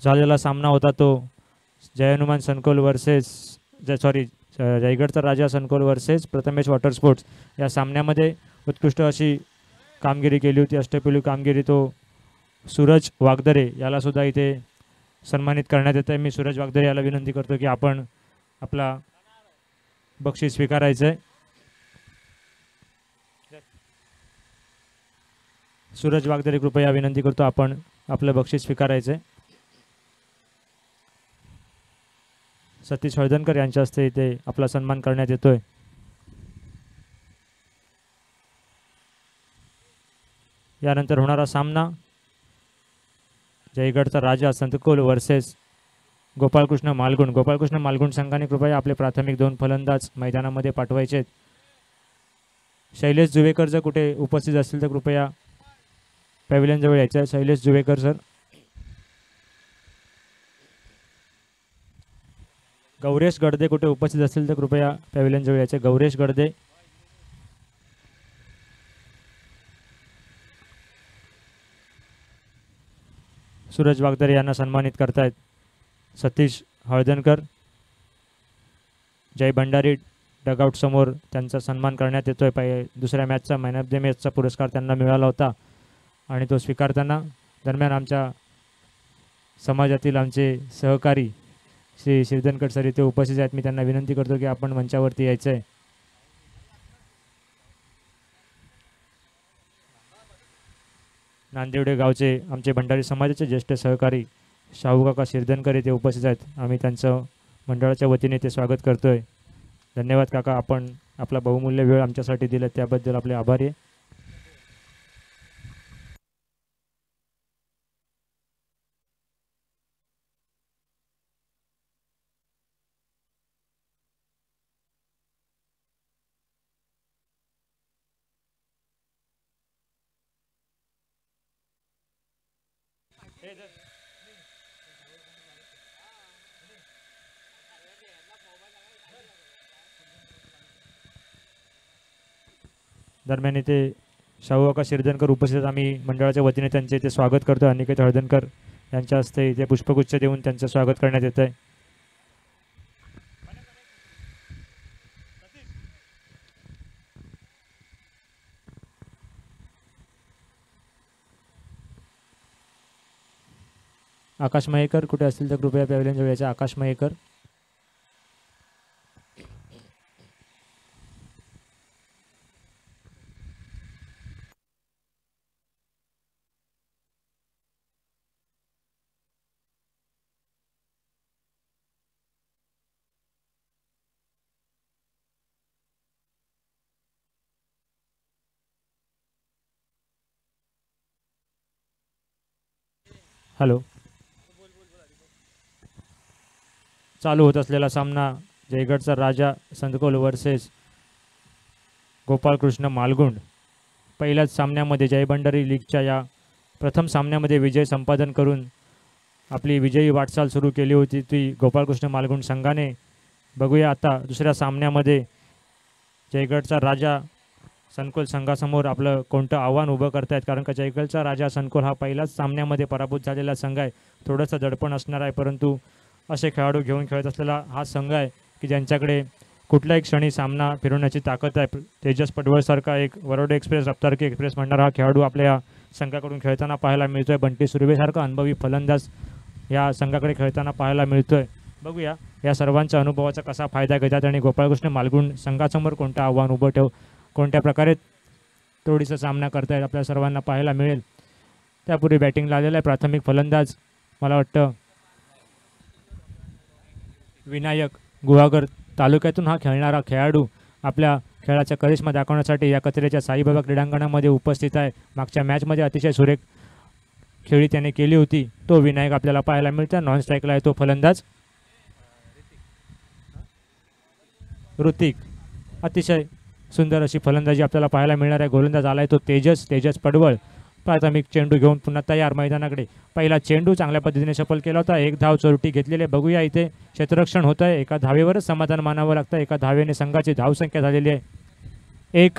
झालेला सामना होता तो जय हनुमान सनकोल वर्सेस जयगडचा राजा सनकोल वर्सेस प्रथमेश वॉटर स्पोर्ट्स या सामन्यामध्ये उत्कृष्ट अशी कामगिरी केली होती, अष्टपैलू कामगिरी. तो सूरज वागदरे याला सुद्धा इथे सन्मानित करण्यात येतं आहे. मी सूरज वागदरे याला विनंती करतो की आपण आपला बक्षीस स्वीकारायचं आहे. सूरज वागदरे कृपया विनंती करतो, आपण आपलं बक्षीस स्वीकारायचं आहे. सतीश हळदणकर यांच्या हस्ते इथे आपला सन्मान करण्यात येतोय. यानंतर होणारा सामना जयगडचा राजा संतकोल वर्सेस गोपाळकृष्ण मालगुण. गोपाळकृष्ण मालगुण संघाने कृपया आपले प्राथमिक 2 फलंदाज मैदानामध्ये पाठवायचे आहेत. शैलेश जुवेकर जर कुठे उपस्थित असतील तर कृपया पॅव्हिलियन जवळ यायचं आहे. शैलेश जुवेकर सर. गौरेश गडदे कुठे उपस्थित असतील तर कृपया पॅव्हिलियन जवळ यायचे. गौरेश गडदे. सूरज वागदरे यांना सन्मानित करतायत सतीश हळदणकर. जय भंडारी डगआउट समोर त्यांचा सन्मान करण्यात येतोय. दुसऱ्या मॅचचा मॅन ऑफ द मॅचचा पुरस्कार त्यांना मिळाला होता आणि तो स्वीकारताना दरम्यान आमच्या समाजातील आमचे सहकारी श्री शिरधनकर सर इथे उपस्थित आहेत. मी त्यांना विनंती करतो की आपण मंचावरती यायचं आहे. नांदेवडे गावचे आमचे भंडारी समाजाचे ज्येष्ठ सहकारी शाहूकाका शिरधनकर इथे उपस्थित आहेत. आम्ही त्यांचं मंडळाच्या वतीने ते स्वागत करतोय. धन्यवाद काका, आपण आपला बहुमूल्य वेळ आमच्यासाठी दिला त्याबद्दल आपले आभारी आहे. दरम्यान इथे शाहूकाका शिरधनकर उपस्थित. आम्ही मंडळाच्या वतीने त्यांचे इथे स्वागत करतो. अनिकेत हळदणकर यांच्या हस्ते इथे पुष्पगुच्छ देऊन त्यांचं स्वागत करण्यात येत आहे. आकाश मयेकर कुठे असतील तर कृपया पॅव्हिलियन जवळ यायचे. आकाश मयेकर. हॅलो. चालू होत असलेला सामना जयगडचा राजा संतकोल वर्सेस गोपाळकृष्ण मालगुंड. पहिल्याच सामन्यामध्ये जय भंडारी लीगच्या या प्रथम सामन्यामध्ये विजय संपादन करून आपली विजयी वाटचाल सुरू केली होती ती गोपाळकृष्ण मालगुंड संघाने. बघूया आता दुसऱ्या सामन्यामध्ये जयगडचा राजा सनकोल संघासमोर आपलं कोणतं आव्हान उभं करतायत, कारण का जयगडचा राजा सनकोल हा पहिल्याच सामन्यामध्ये पराभूत झालेला संघ आहे. थोडंसं दडपण असणार आहे, परंतु असे खेळाडू घेऊन खेळत असलेला हा संघ आहे की ज्यांच्याकडे कुठल्याही क्षणी सामना फिरवण्याची ताकद आहे. तेजस पडवळसारखा एक वरोडे एक्सप्रेस, रफ्तारकी एक्सप्रेस म्हणणारा हा खेळाडू आपल्या संघाकडून खेळताना पाहायला मिळतोय. बंटी सुर्वेसारखा अनुभवी फलंदाज या संघाकडे खेळताना पाहायला मिळतोय. बघूया या सर्वांच्या अनुभवाचा कसा फायदा घेतात आणि गोपाळकृष्ण मालगुंड संघासमोर कोणतं आव्हान उभं कोणत्या प्रकारे तोडीचा सामना करतायत आपल्या सर्वांना पाहायला मिळेल. त्यापूर्वी बॅटिंगला आलेला आहे प्राथमिक फलंदाज मला वाटतं विनायक गुहागर तालुक्यातून हा खेळणारा खेळाडू आपल्या खेळाचा करिश्मा दाखवण्यासाठी या कचऱ्याच्या साईबाबा क्रीडांगणामध्ये उपस्थित आहे. मागच्या मॅचमध्ये अतिशय सुरेख खेळी त्याने केली होती. तो विनायक आपल्याला पाहायला मिळतो. नॉन स्ट्राईकला आहे तो फलंदाज ऋतिक. अतिशय सुंदर अशी फलंदाजी आपल्याला पाहायला मिळणार आहे. गोलंदाज आलाय तो तेजस पडवळ. प्राथमिक चेंडू घेऊन पुन्हा तयार मैदानाकडे. पहिला चेंडू चांगल्या पद्धतीने सफल केला होता. 1 धाव चोरटी घेतलेली. बघूया इथे क्षेत्ररक्षण होत आहे. एका धावेवरच समाधान मानावं लागतं. एका धावेने संघाची धावसंख्या झालेली आहे. एक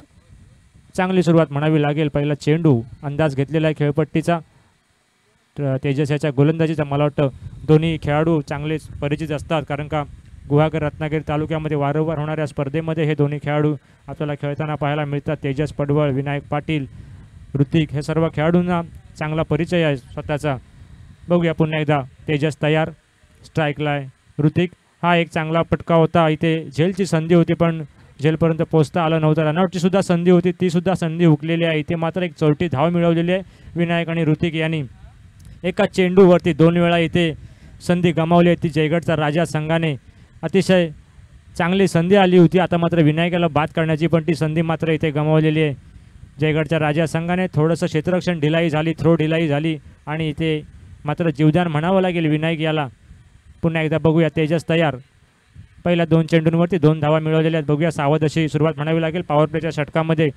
चांगली सुरुवात म्हणावी लागेल. पहिला चेंडू अंदाज घेतलेला आहे खेळपट्टीचा. तेजस याच्या गोलंदाजीचा मला वाटतं दोन्ही खेळाडू चांगलेच परिचित असतात, कारण का गुहागर रत्नागिरी तालुक्यामध्ये वारंवार होणाऱ्या स्पर्धेमध्ये हे दोन्ही खेळाडू आपल्याला खेळताना पाहायला मिळतात. तेजस पडवळ, विनायक पाटील, ऋतिक हे सर्व खेळाडूंना चांगला परिचय आहे स्वतःचा. बघूया पुन्हा एकदा तेजस तयार, स्ट्राईकला आहे ऋतिक. हा एक चांगला फटका होता, इथे झेलची संधी होती पण झेलपर्यंत पोहोचता आलं नव्हतं. रनआउटची सुद्धा संधी होती, ती सुद्धा संधी हुकलेली आहे. इथे मात्र एक चौथी धाव मिळवलेली आहे विनायक आणि ऋतिक यांनी. एका चेंडूवरती 2 वेळा इथे संधी गमावली आहे ती जयगडचा राजा संघाने. अतिशय चांगली संधी आली होती, आता मात्र विनायकाला बाद करण्याची, पण ती संधी मात्र इथे गमावलेली आहे जयगडच्या राजा संघाने. थोडंसं क्षेत्ररक्षण ढिलाई झाली, थ्रो ढिलाई झाली आणि इथे मात्र जीवदान म्हणावं लागेल विनायक याला. पुन्हा एकदा बघूया तेजस तयार. पहिल्या 2 चेंडूंवरती 2 धावा मिळवलेल्या आहेत. बघूया सावध अशी सुरुवात म्हणावी लागेल पॉवर प्लेच्या षटकामध्ये.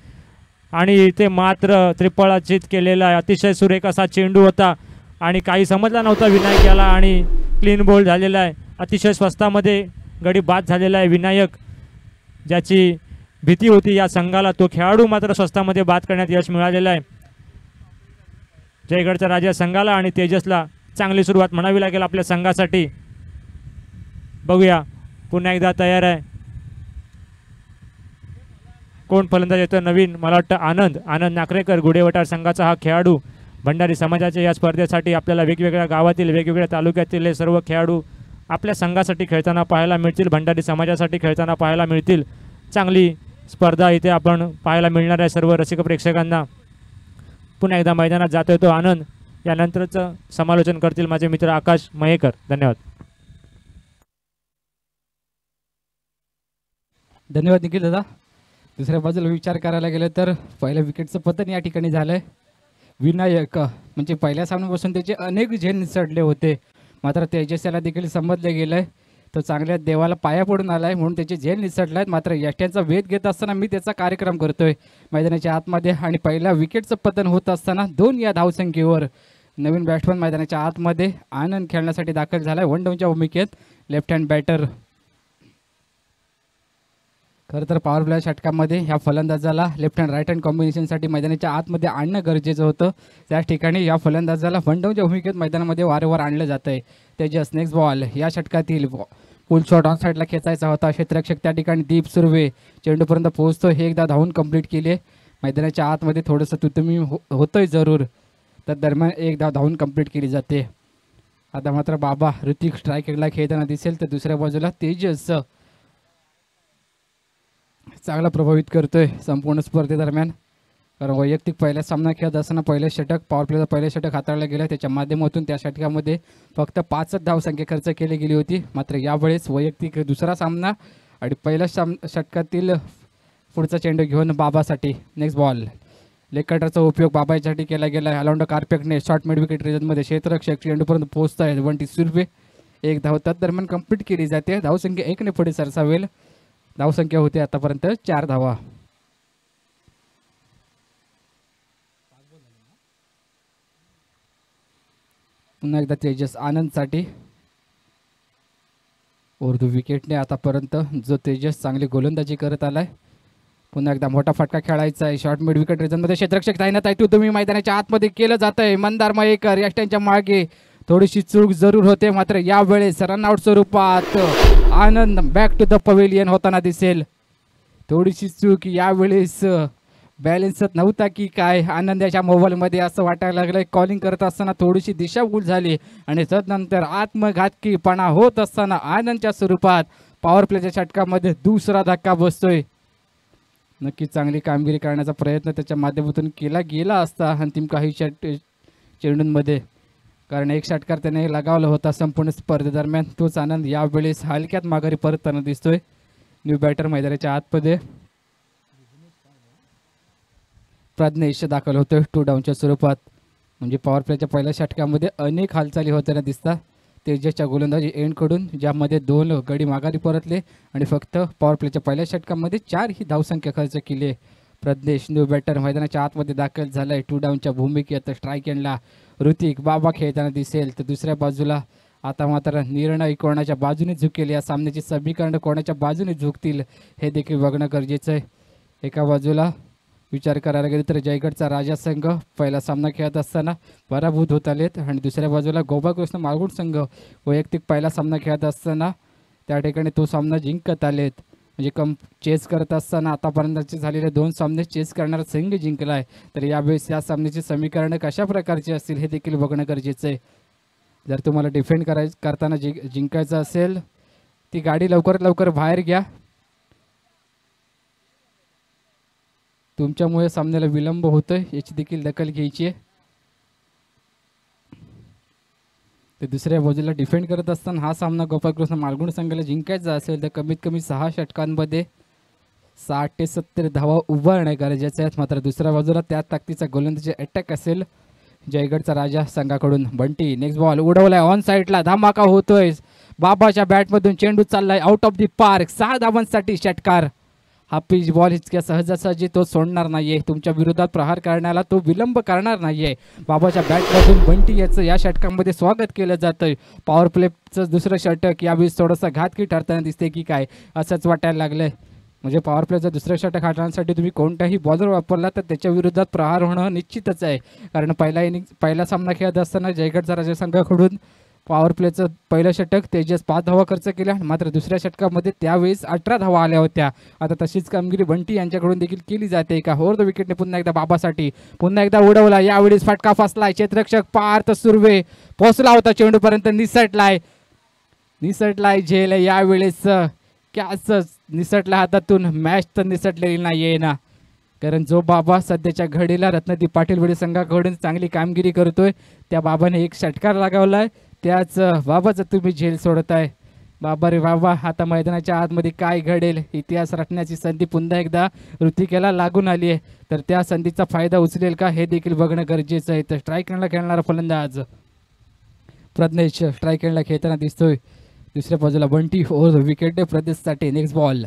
आणि इथे मात्र त्रिफळाचित केलेला आहे, अतिशय सुरेख असा चेंडू होता आणि काही समजला नव्हता विनायक याला आणि क्लीन बोल्ड झालेला आहे. अतिशय स्वस्तामध्ये गडी बाद झालेला आहे विनायक, ज्याची भीती होती या संघाला तो खेळाडू मात्र स्वस्तामध्ये बाद करण्यात यश मिळालेलं आहे जयगडच्या राजा संघाला. आणि तेजसला चांगली सुरुवात म्हणावी लागेल आपल्या संघासाठी. बघूया पुन्हा एकदा तयार आहे, कोण फलंदाज येतो नवीन, मला वाटतं आनंद नाकरेकर, गुडेवटार संघाचा हा खेळाडू. भंडारी समाजाच्या या स्पर्धेसाठी आपल्याला वेगवेगळ्या गावातील वेगवेगळ्या तालुक्यातील हे सर्व खेळाडू आपल्या संघासाठी खेळताना पाहायला मिळतील, भंडारी समाजासाठी खेळताना पाहायला मिळतील. चांगली स्पर्धा इथे आपण पाहायला मिळणार आहे सर्व रसिक प्रेक्षकांना. पुन्हा एकदा मैदानात जातोय तो आनंद. यानंतरचं समालोचन करतील माझे मित्र आकाश मयेकर. धन्यवाद. धन्यवाद निखिल दादा. दुसऱ्या बाजूला विचार करायला गेलं तर पहिल्या विकेटचं पतन या ठिकाणी झालं आहे. विनायक म्हणजे पहिल्या सामन्यापासून त्याचे अनेक झेल निसटले होते, मात्र तेजस याला देखील समजले गेलं आहे. तो चांगल्या देवाला पाया पडून आला आहे म्हणून त्याचे झेल निसटले आहेत. मात्र यष्ट्यांचा वेध घेत असताना मी त्याचा कार्यक्रम करतोय मैदानाच्या आतमध्ये. आणि पहिल्या विकेटचं पतन होत असताना 2 या धावसंख्येवर नवीन बॅट्समन मैदानाच्या आतमध्ये आनंद खेळण्यासाठी दाखल झाला आहे. 1 डाऊनच्या भूमिकेत लेफ्ट हँड बॅटर. खरं तर पॉवर प्ले षटकामध्ये ह्या फलंदाजाला लेफ्ट हँड राईट हँड कॉम्बिनेशनसाठी मैदानाच्या आतमध्ये आणणं गरजेचं होतं. त्याच ठिकाणी या फलंदाजाला 1 डाऊनच्या भूमिकेत मैदानामध्ये वारंवार आणलं जातं आहे. तेजस नेक्स्ट बॉल या षटकातील फुल शॉट ऑन साईडला खेचायचा होता. क्षेत्ररक्षक त्या ठिकाणी दीप सुर्वे चेंडूपर्यंत पोहोचतो. हे एकदा धावून कंप्लीट केले. मैदानाच्या आतमध्ये थोडंसं तुतमी होतंय जरूर, तर दरम्यान एकदा धावून कंप्लीट केली जाते. आता मात्र बाबा ऋतिक स्ट्रायकरला खेळताना दिसेल, तर दुसऱ्या बाजूला तेजस चांगला प्रभावित करतोय संपूर्ण स्पर्धेदरम्यान. कारण वैयक्तिक पहिला सामना खेळत असताना पहिले षटक पॉवर प्लेचं पहिले षटक हाताळलं गेलं, त्याच्या माध्यमातून त्या षटकामध्ये फक्त 5 धावसंख्या खर्च केली गेली होती. मात्र यावेळेस वैयक्तिक दुसरा सामना आणि पहिल्या षटकातील पुढचा चेंडू घेऊन बाबासाठी नेक्स्ट बॉल. लेग कटरचा उपयोग बाबा यासाठी केला गेला आहे. अलाउंड कार्पेटने शॉर्ट मिड विकेट रिजनमध्ये क्षेत्ररक्षक चेंडूपर्यंत पोहोचत आहेत. 1 सुर्वे 1 धाव दरम्यान कंप्लीट केली जाते. धावसंख्या 1 ने पुढे सरसावेल. धावसंख्या होती आतापर्यंत 4 धावा. पुन्हा एकदा तेजस आनंदसाठी उर्दू विकेटने आतापर्यंत जो तेजस चांगली गोलंदाजी करत आलाय. पुन्हा एकदा मोठा फटका खेळायचा आहे. शॉर्ट मिड विकेट रिजनमध्ये क्षेत्ररक्षक तैनात आहे. तुम्ही मैदानाच्या आतमध्ये केलं जात आहे. मंदार मयेकर यष्ट्यांच्या मागे थोडीशी चूक जरूर होते, मात्र यावेळेस रनआउट स्वरूपात आनंद बॅक टू द पवेलियन होताना दिसेल. थोडीशी चूक यावेळेस बॅलन्स नव्हता की काय आनंदाच्या मोबाईलमध्ये असं वाटायला लागलं. कॉलिंग करत असताना थोडीशी दिशाभूल झाली आणि तदनंतर आत्मघातकीपणा होत असताना आनंदच्या स्वरूपात पॉवर प्लेच्या षटकामध्ये दुसरा धक्का बसतोय. नक्कीच चांगली कामगिरी करण्याचा प्रयत्न त्याच्या माध्यमातून केला गेला असता अंतिम काही चेंडूंमध्ये, कारण एक षटकार त्याने लगावला होता संपूर्ण स्पर्धेदरम्यान. तोच आनंद यावेळेस हलक्यात माघारी परतताना दिसतोय. न्यू बॅटर मैदानाच्या आतमध्ये प्रज्ञेश दाखल होतोय 2 डाऊनच्या स्वरूपात. म्हणजे पॉवर प्लेच्या पहिल्या षटकामध्ये अनेक हालचाली होताना दिसतात तेजसच्या गोलंदाजी एंडकडून, ज्यामध्ये 2 गडी माघारी परतले आणि फक्त पॉवर प्लेच्या पहिल्या षटकामध्ये 4 ही धावसंख्या खर्च केली. प्रज्ञेश न्यू बॅटर मैदानाच्या आतमध्ये दाखल झालाय 2 डाऊनच्या भूमिकेत. स्ट्राईक एंडला ऋतिक बाबा खेळताना दिसेल, तर दुसऱ्या बाजूला आता मात्र निर्णय कोणाच्या बाजूने झुकेल, या सामन्याची समीकरण कोणाच्या बाजूने झुकतील हे देखील बघणं गरजेचं आहे. एका बाजूला विचार करायला गेले तर जयगडचा राजा संघ पहिला सामना खेळत असताना पराभूत होत आलेत आणि दुसऱ्या बाजूला गोपाळकृष्ण मालगुण संघ वैयक्तिक पहिला सामना खेळत असताना त्या ठिकाणी तो सामना जिंकत आलेत. म्हणजे चेस करत असताना आतापर्यंतचे झालेले 2 सामने चेस करणारा संघ जिंकला आहे. तर यावेळेस या सामन्याची समीकरणं कशा प्रकारची असतील हे देखील बघणं गरजेचं आहे. जर तुम्हाला डिफेंड करताना जिंकायचं असेल ती गाडी लवकरात लवकर बाहेर घ्या. तुमच्यामुळे सामन्याला विलंब होतोय याची देखील दखल घ्यायची आहे. ते दुसऱ्या बाजूला डिफेंड करत असताना हा सामना गोपाळकृष्ण मालगुण संघाला जिंकायचा असेल तर कमीत कमी 6 षटकांमध्ये 60 ते 70 धावा उभारणे गरजेचे आहेत. मात्र दुसऱ्या बाजूला त्या ताकदीचा गोलंदाजी अटॅक असेल जयगडचा राजा संघाकडून. बंटी नेक्स्ट बॉल उडवलाय ऑन साईडला, धमाका होतोय. बाबाच्या बॅटमधून चेंडू चाललाय आउट ऑफ दी पार्क. 6 धावांसाठी षटकार. हा पिच बॉल इतक्या सहजासहजी तो सोडणार नाहीये. तुमच्या विरोधात प्रहार करण्याला तो विलंब करणार नाहीये. बाबाच्या बॅटमधून बंटी याचं या षटकामध्ये स्वागत केलं जातंय. पॉवर प्लेचं दुसरं षटक यावेळी थोडंसं घातकी ठरताना दिसते की काय असंच वाटायला लागलंय. म्हणजे पॉवर प्लेचं दुसरं षटक हाताळण्यासाठी तुम्ही कोणताही बॉलर वापरला तर त्याच्या विरोधात प्रहार होणं निश्चितच आहे. कारण पहिला सामना खेळत असताना जयगडचा राजा संघाकडून पॉवर प्लेचं पहिलं षटक तेजस 5 धावा खर्च केल्या. मात्र दुसऱ्या षटकामध्ये त्यावेळेस 18 धावा आल्या होत्या. आता तशीच कामगिरी बंटी यांच्याकडून देखील केली जाते का. ओव्हर द विकेटने पुन्हा एकदा बाबासाठी पुन्हा एकदा उडवला. यावेळेस फटका फसलाय. क्षेत्ररक्षक पार्थ सुर्वे पोहोचला होता चेंडूपर्यंत, निसटलाय झेल. यावेळेस कॅच निसटला हातातून. मॅच तर निसटलेली नाहीये ना, कारण जो बाबा सध्याच्या घडीला रत्नदीप पाटील वडील संघाकडून चांगली कामगिरी करतोय त्या बाबाने एक षटकार लगावलाय. त्याच बाबाचं तुम्ही झेल सोडताय. बाबा रे बाबा, आता मैदानाच्या आतमध्ये काय घडेल इतिहास रचण्याची संधी पुन्हा एकदा ऋतिकेला लागून आली आहे. तर त्या संधीचा फायदा उचलेल का हे देखील बघणं गरजेचं आहे. तर स्ट्राईक एंडला खेळणारा फलंदाज प्रज्ञेश स्ट्राईक एंडला खेळताना दिसतोय. दुसऱ्या बाजूला बंटी ओव्हर द विकेट प्रदेशसाठी. नेक्स्ट बॉल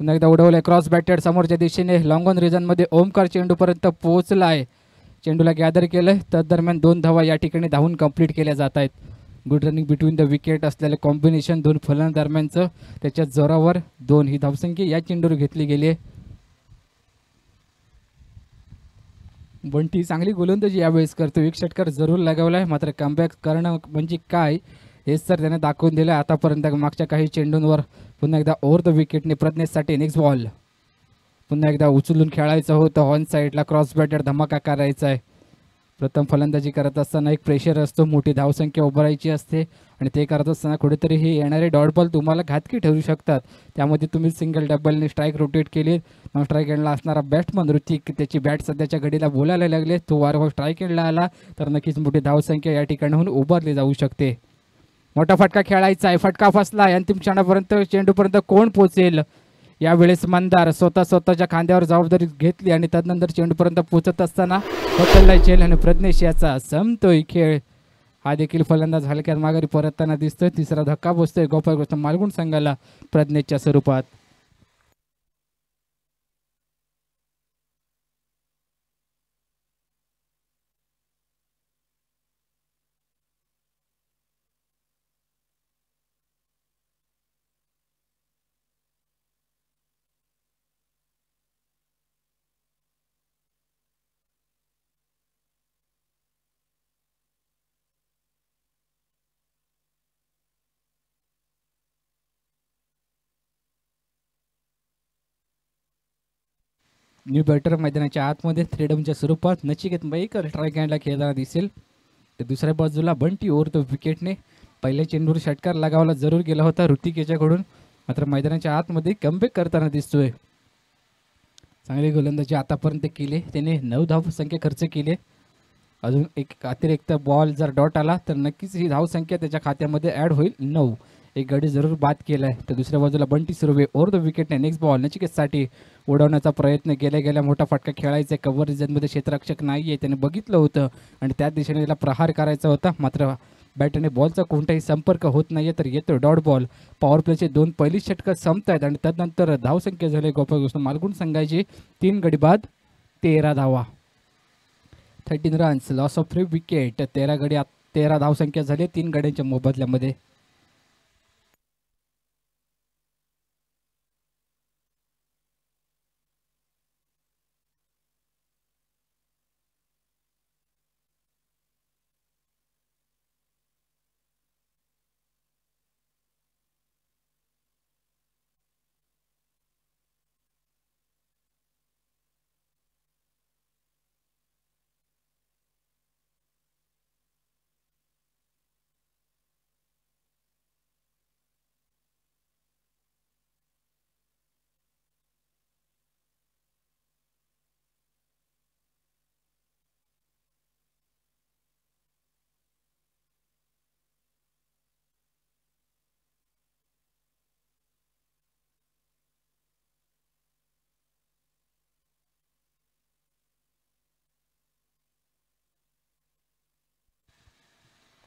पुन्हा एकदा उडवलंय क्रॉस बॅटेड समोरच्या दिशेने लॉंग ऑन रिजनमध्ये ओमकार चेंडूपर्यंत पोहोचलाय. चेंडूला गॅदर केलंय. तदरम्यान 2 धावा या ठिकाणी धावून कंप्लीट केल्या जात आहेत. Good running between the wicket असलेलं कॉम्बिनेशन 2 फलंदाजांदरम्यानचं त्याच्या जोरावर 2 ही धावसंख्या या चेंडूवर घेतली गेली आहे. बंटी चांगली गोलंदाजी यावेळेस करतो. एक षटकार जरूर लगावलाय. मात्र कमबॅक करणं म्हणजे काय हेच तर त्याने दाखवून दिलं आतापर्यंत मागच्या काही चेंडूंवर. पुन्हा एकदा ओव्हर द विकेटने प्रज्ञेशसाठी. नेक्स्ट बॉल पुन्हा एकदा उचलून खेळायचं होतं. ऑन साईडला क्रॉस बॅटेड धमाका करायचा आहे. प्रथम फलंदाजी करत असताना एक प्रेशर असतो, मोठी धावसंख्या उभारायची असते आणि ते करत असताना कुठेतरी हे येणारे डॉट बॉल तुम्हाला घातकी ठरू शकतात. त्यामध्ये तुम्ही सिंगल डबलने स्ट्राईक रोटेट केली. नॉन स्ट्राईक एंडला असणारा बॅट्समन ऋतिक त्याची बॅट सध्याच्या घडीला बोलायला लागले. तो वारंवार स्ट्राईक एंडला आला तर नक्कीच मोठी धावसंख्या या ठिकाणाहून उभारली जाऊ शकते. मोठा फटका खेळायचा आहे. फटका फसला. अंतिम क्षणापर्यंत चेंडूपर्यंत कोण पोहोचेल. यावेळेस मंदार स्वतःच्या खांद्यावर जबाबदारी घेतली आणि त्यानंतर चेंडूपर्यंत पोहोचत असताना होतला झेल आणि प्रज्ञेश याचा संपतोय खेळ. हा देखील फलंदाज हलक्यात माघारी परतताना दिसतोय. तिसरा धक्का बसतोय गोपाळकृष्ण मालगुण संघाला प्रज्ञेशच्या स्वरूपात. न्यू बॅटर मैदानाच्या आतमध्ये फ्रीडमच्या स्वरूपात नचिकेत मयेकर स्ट्राईक हँडला खेळताना दिसेल. तर दुसऱ्या बाजूला बंटी ओव्हर द विकेटने पहिल्या चेंडूवर षटकार लगावला जरूर गेला होता ऋतिक याच्याकडून. मात्र मैदानाच्या आतमध्ये कमबॅक करताना दिसतोय. चांगली गोलंदाजी आतापर्यंत केली त्याने. 9 धावसंख्या खर्च केली. अजून एक अतिरिक्त बॉल जर डॉट आला तर नक्कीच ही धावसंख्या त्याच्या खात्यामध्ये ॲड होईल. 9 एक गडी जरूर बाद केलाय. तर दुसऱ्या बाजूला बंटी सुर्वे ओव्हर द विकेटने. नेक्स्ट बॉल नचिकेतसाठी उडवण्याचा प्रयत्न गेल्या मोठा फटका खेळायचा. कव्हर रिजनमध्ये क्षेत्ररक्षक नाही आहे त्याने बघितलं होतं आणि त्या दिशेने त्याला प्रहार करायचा होता. मात्र बॅटने बॉलचा कोणताही संपर्क होत नाहीये तर येतो डॉट बॉल. पॉवर प्लेचे 2 पहिली षटकं संपत आणि त्यानंतर धावसंख्या झाली गोपाळकृष्ण मालगुण संघाची 3 गडी बाद 13 धावा. 13 रन्स लॉस ऑफ 3 विकेट. 13 गडी 13 धावसंख्या झाली 3 गड्यांच्या मोबदल्यामध्ये.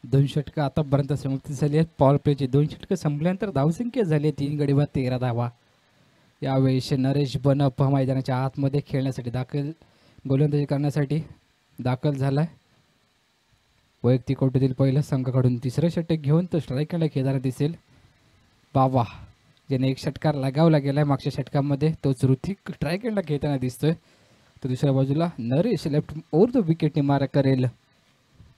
2 षटकं आतापर्यंत समाप्ती झाली आहेत. पॉवर प्लेची 2 षटकं संपल्यानंतर धावसंख्या झाली आहे 3 गडी बाद 13 धावा. यावेळेस नरेश बनप मैदानाच्या आतमध्ये खेळण्यासाठी गोलंदाजी करण्यासाठी दाखल झालाय. वैयक्तिक कोटीतील पहिलं संघाकडून तिसरं षटक घेऊन तो स्ट्राईकला खेळताना दिसेल. बाबा ज्याने एक षटकार लगावला गेलाय मागच्या षटकामध्ये तोच ऋतिक स्ट्राईकला खेळताना दिसतोय. तर दुसऱ्या बाजूला नरेश लेफ्ट ओव्हर द विकेटने मारा करेल.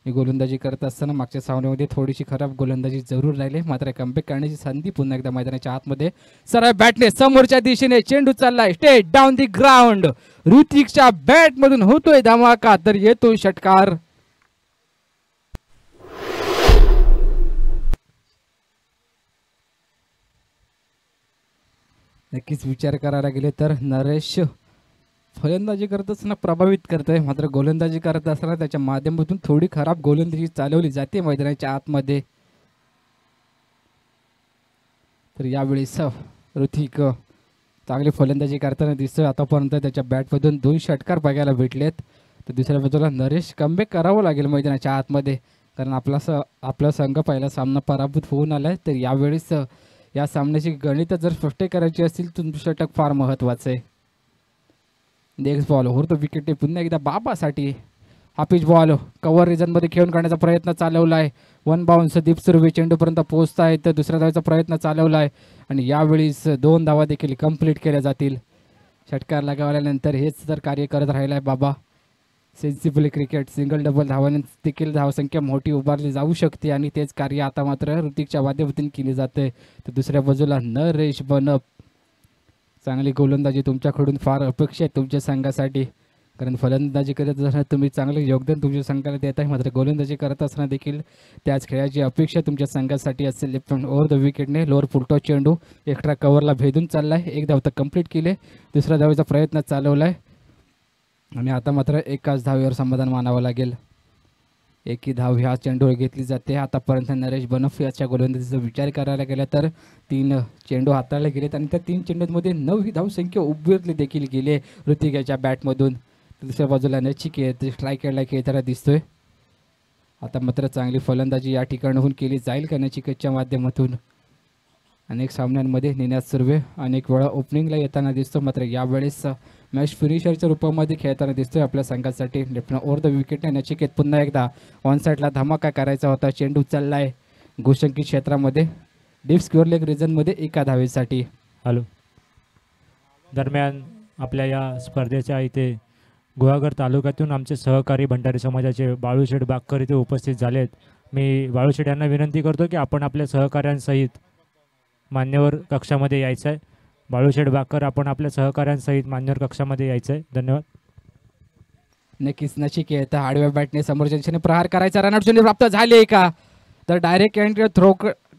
ही गोलंदाजी करत असताना मागच्या सामन्यामध्ये थोडीशी खराब गोलंदाजी जरूर राहिली, मात्र कमबॅक करण्याची संधी पुन्हा एकदा मैदानाच्या आतमध्ये. सरळ बॅटने समोरच्या दिशेने चेंडू चाललाय स्ट्रेट डाऊन दी ग्राउंड. ऋतिकच्या बॅट मधून होतोय धमाका, तर येतोय षटकार. नक्कीच विचार करायला गेले तर नरेश फलंदाजी करत असताना प्रभावित करतोय, मात्र गोलंदाजी करत असताना त्याच्या माध्यमातून थोडी खराब गोलंदाजी चालवली जाते मैदानाच्या आतमध्ये. तर यावेळेस ऋतिक चांगली फलंदाजी करताना दिसतोय. आतापर्यंत त्याच्या बॅटमधून 2 षटकार बघायला भेटलेत. तर दुसऱ्या बाजूला नरेश कमबॅक करावं लागेल मैदानाच्या आतमध्ये, कारण आपला संघ पहिला सामना पराभूत होऊन आलाय. तर यावेळेस या सामन्याची गणित जर स्पष्ट करायची असतील तर षटक फार महत्त्वाचं आहे. Next ball over the wicket पुन्हा एकदा बाबासाठी. हा पिच बॉल कव्हर रिजनमध्ये खेळून काढण्याचा प्रयत्न चालवला आहे. 1 बाउन्स दीप सुर्वे चेंडूपर्यंत पोहोचत आहे, तर दुसऱ्या धावेचा प्रयत्न चालवला आहे आणि यावेळीच 2 धावा देखील कंप्लीट केल्या जातील. षटकार लगावल्यानंतर हेच जर कार्य करत राहिला आहे बाबा. सेन्सिबल क्रिकेट सिंगल डबल धावाने देखील धावसंख्या मोठी उभारली जाऊ शकते आणि तेच कार्य आता मात्र ऋतिकच्या माध्यमातून केले जाते. तर दुसऱ्या बाजूला नरेश बनप, चांगली गोलंदाजी तुमच्याकडून फार अपेक्षा आहे तुमच्या संघासाठी, कारण फलंदाजी करत असताना तुम्ही चांगले योगदान तुमच्या संघाला देत आहे, मात्र गोलंदाजी करत असताना देखील त्याच खेळाची अपेक्षा तुमच्या संघासाठी असेल. लेफ्ट ओव्हर द विकेटने लोअर फुलटॉस चेंडू एक्स्ट्रा कव्हरला भेदून चालला आहे. 1 धाव तर कंप्लीट केले, दुसऱ्या धावेचा प्रयत्न चालवला आहे आणि आता मात्र एकाच धावेवर समाधान मानावं लागेल. एकी धाव ह्या चेंडूवर घेतली जाते. आतापर्यंत नरेश बनफ याच्या गोलंदाजीचा विचार करायला गेला तर 3 चेंडू हाताळले गेलेत आणि त्या 3 चेंडूंमध्ये 9 ही धावसंख्या उभारली देखील गेली ऋतिक याच्या बॅटमधून. दुसऱ्या बाजूला नचिकेत स्ट्राईकरला खेळताना दिसतोय. आता मात्र चांगली फलंदाजी या ठिकाणाहून केली जाईल का नचिकेतच्या माध्यमातून. अनेक सामन्यांमध्ये निनाद सुर्वे अनेक वेळा ओपनिंगला येताना दिसतो, मात्र यावेळेस मॅच फिनिशरच्या रूपामध्ये खेळताना दिसतोय आपल्या संघासाठी. लेफ्टनं ओव्हर द विकेटने नचिकेत पुन्हा एकदा ऑन साईडला धमाका करायचा होता. चेंडू चाललाय घोषंकी क्षेत्रामध्ये डीप स्क्वेअर लेग रिजनमध्ये 1 धावेसाठी. हॅलो. दरम्यान आपल्या या स्पर्धेच्या इथे गुहागर तालुक्यातून आमचे सहकारी भंडारी समाजाचे बाळूशेठ बाक्कर इथे उपस्थित झालेत. मी बाळूशेठ यांना विनंती करतो की आपण आपल्या सहकाऱ्यांसहित मान्यवर कक्षामध्ये यायचं आहे. बाळूशेठ बाक्कर, आपण आपल्या सहकाऱ्यांसहित मान्यवर कक्षामध्ये यायचं आहे. धन्यवाद. नक्कीच नचिकेत आडव्या बॅटने समोरच्या दिशेने प्रहार करायचा. रनआउट चेंडू प्राप्त झाले का, तर डायरेक्ट एंड थ्रो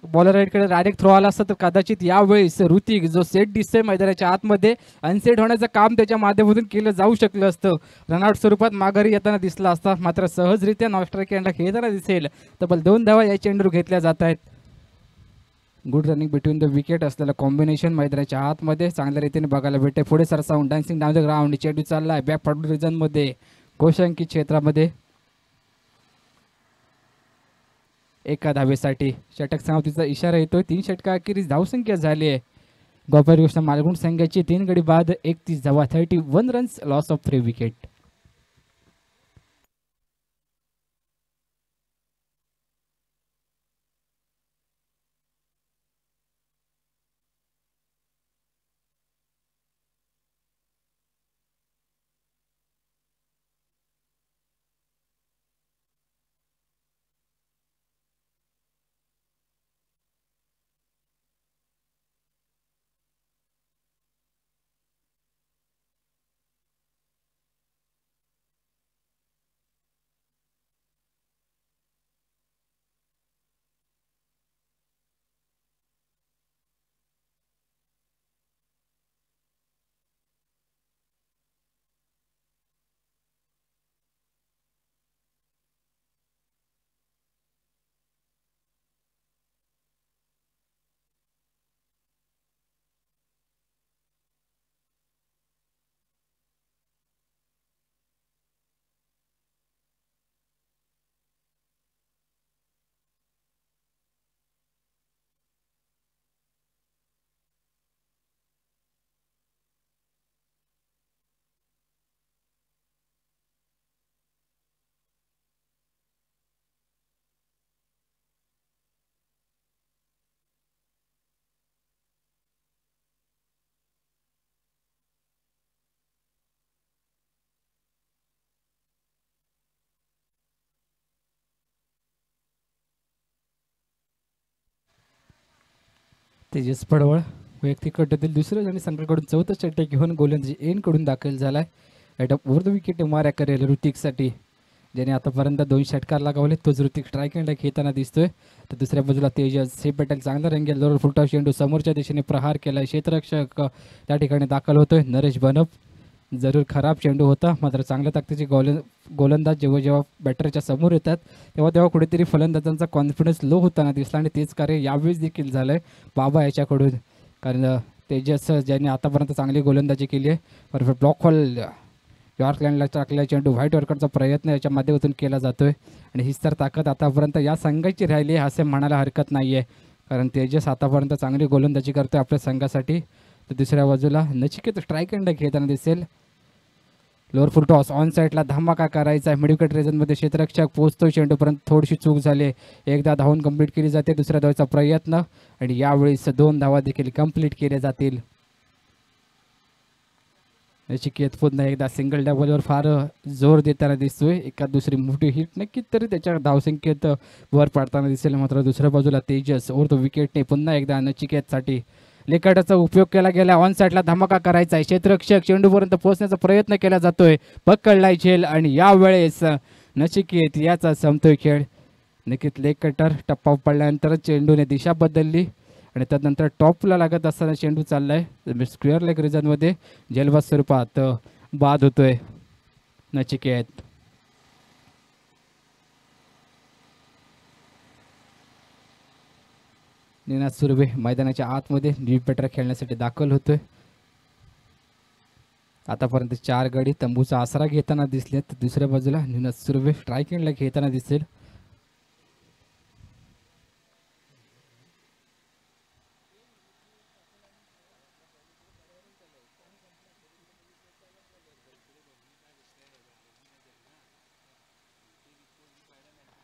बॉलर राईटकडे डायरेक्ट थ्रो आला असता तर कदाचित यावेळेस ऋतिक जो सेट दिसतोय मैदानाच्या आतमध्ये अनसेट होण्याचं काम त्याच्या माध्यमातून केलं जाऊ शकलं असतं. रनआउट स्वरूपात माघारी येताना दिसला असता, मात्र सहजरित्या नॉस्ट्राईक एंडला खेळताना दिसेल. तब्बल 2 धावा या चेंडूवर घेतल्या जात आहेत. Good running between the wicket असलेलं कॉम्बिनेशन मैदानाच्या आतमध्ये चांगल्या रीतीने बघायला भेटते. पुढे सरसावून डान्सिंग डाऊन द ग्राउंड चेंडू चाललाय बॅक फॉरवर्ड रिजनमध्ये गोशांकी क्षेत्रामध्ये 1 धावेसाठी. षटक समाप्तीचा इशारा येतोय. 3 षटका अखेरीस धावसंख्या झाली आहे गोपाल कृष्ण मालगुण संघाची. 3 गडी बाद 31 धावा 31 runs loss of 3 wicket. Tejas पडवळ वैयक्तिक गटातील दुसरं आणि संघाकडून चौथं षटक घेऊन गोलंदाजी एनकडून दाखल झालाय. ॲट ओव्हर द विकेट माऱ्या करेल ऋतिकसाठी, ज्याने आतापर्यंत 2 षटकार लगावले. तोच ऋतिक स्ट्राईक अँड खेळताना दिसतोय. तर दुसऱ्या बाजूला तेजस हे पटेल चांगला रंगेल लोअर फुलटॉ चेंडू समोरच्या दिशेने प्रहार केलाय. क्षेत्ररक्षक त्या ठिकाणी दाखल होतोय. नरेश बनप जरूर खराब चेंडू होता, मात्र चांगल्या ताकदीचे गोलंदाज जेव्हा जेव्हा बॅटरच्या समोर येतात तेव्हा तेव्हा कुठेतरी फलंदाजांचा कॉन्फिडन्स लो होताना दिसला आणि तेच कार्य यावेळेस देखील झालं आहे बाबा याच्याकडून. कारण तेजस ज्यांनी आतापर्यंत चांगली गोलंदाजी केली आहे, परफेक्ट ब्लॉक हॉल यॉर्कलँडला टाकलेला चेंडू व्हाईट वॉर्करचा प्रयत्न याच्या माध्यमातून केला जातोय आणि हीच तर ताकद आतापर्यंत या संघाची राहिली आहे असे म्हणायला हरकत नाही आहे. कारण तेजस आतापर्यंत चांगली गोलंदाजी करतोय आपल्या संघासाठी. तर दुसऱ्या बाजूला नचिकेत स्ट्राईक अँड खेळताना दिसेल. लोअर फुल टॉस ऑन साईडला धमाका करायचा आहे. मिडविकेट रिजनमध्ये क्षेत्ररक्षक पोहोचतो चेंडूपर्यंत, थोडीशी चूक झाली. एकदा धावून कंप्लीट केली जाते, दुसऱ्या धावेचा प्रयत्न आणि यावेळेस 2 धावा देखील कंप्लीट केल्या जातील. नचिकेत पुन्हा एकदा सिंगल डबलवर फार जोर देताना दिसतोय. एका दुसरी मोठी हिट नक्कीच तरी त्याच्या धावसंख्येत वर पाडताना दिसेल. मात्र दुसऱ्या बाजूला तेजस ओव्हर द विकेटने पुन्हा एकदा नचिकेतसाठी लेकाटाचा उपयोग केला गेला. ऑन साईडला धमाका करायचा आहे. क्षेत्ररक्षक चेंडूपर्यंत पोहोचण्याचा प्रयत्न केला जातोय, पकडलाय झेल आणि यावेळेस नचिकेत याचा संपतोय खेळ. नक्कीच लेग कटर टप्पा पडल्यानंतर चेंडूने दिशा बदलली आणि त्यानंतर टॉपला लागत असताना चेंडू चाललाय स्क्वेअर लेग रिजनमध्ये जलवाद स्वरूपात बाद होतोय नचिकेत. निनाद सुर्वे मैदानाच्या आतमध्ये न्यूपेटर खेळण्यासाठी दाखल होतोय. आतापर्यंत 4 गडी तंबूचा आसरा घेताना दिसले. तर दुसऱ्या बाजूला निनाद सुर्वे स्ट्राईक एंडला खेळताना दिसेल.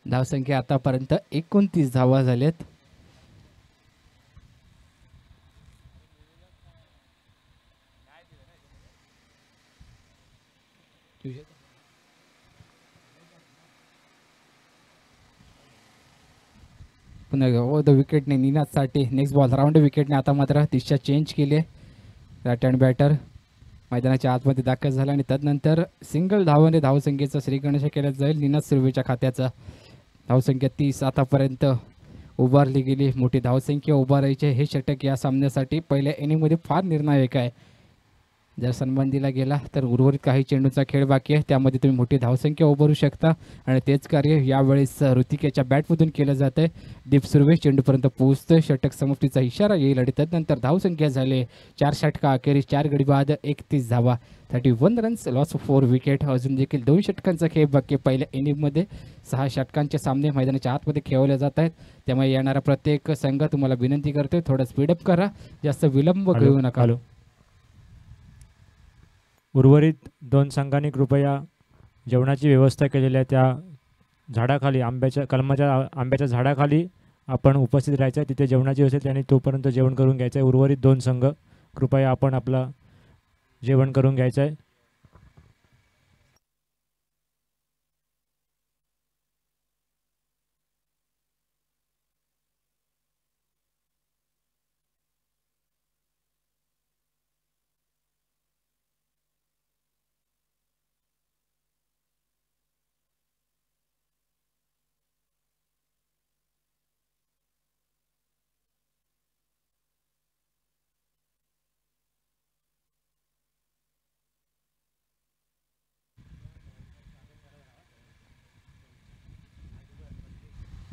धावसंख्या आतापर्यंत 29 धावा झाल्यात. पुन्हा ओव्हर द विकेटने निनादसाठी नेक्स्ट बॉल राऊंड विकेटने आता मात्र दिशा चेंज केली आहे. राईट हँड बॅटर मैदानाच्या आतमध्ये दाखल झाला आणि त्यानंतर सिंगल धावाने धावसंख्येचा श्रीगणेश केला जाईल. निनाद सुर्वेच्या खात्याचा धावसंख्या 30 आतापर्यंत उभारली गेली. मोठी धावसंख्या उभारायची हे षटक या सामन्यासाठी पहिल्या इनिंगमध्ये फार निर्णायक आहे. जर सन्मान दिला गेला तर उर्वरित काही चेंडूचा खेळ बाकी आहे, त्यामध्ये तुम्ही मोठी धावसंख्या उभारू शकता आणि तेच कार्य यावेळेस ऋतिकेच्या बॅटमधून केलं जातं आहे. दीप सुर्वे चेंडूपर्यंत पोहोचतोय, षटक समाप्तीचा इशारा येईल आणि त्यानंतर धावसंख्या झाले 4 षटका अखेरीस 4 गडी बाद 31 धावा 31 रन्स लॉस 4 विकेट. अजून देखील 2 षटकांचा खेळ बाकी पहिल्या इनिंगमध्ये. 6 षटकांचे सामने मैदानाच्या आतमध्ये खेळवले जात आहेत, त्यामुळे येणारा प्रत्येक संघ तुम्हाला विनंती करतोय थोडं स्पीडअप करा, जास्त विलंब घेऊ नका. उर्वरित 2 संघांनी कृपया जेवणाची व्यवस्था केलेल्या त्या झाडाखाली आंब्याच्या झाडाखाली आपण उपस्थित राहायचं आहे. तिथे जेवणाची व्यवस्था त्याने तोपर्यंत जेवण करून घ्यायचं आहे. उर्वरित 2 संघ कृपया आपण आपला जेवण करून घ्यायचं आहे.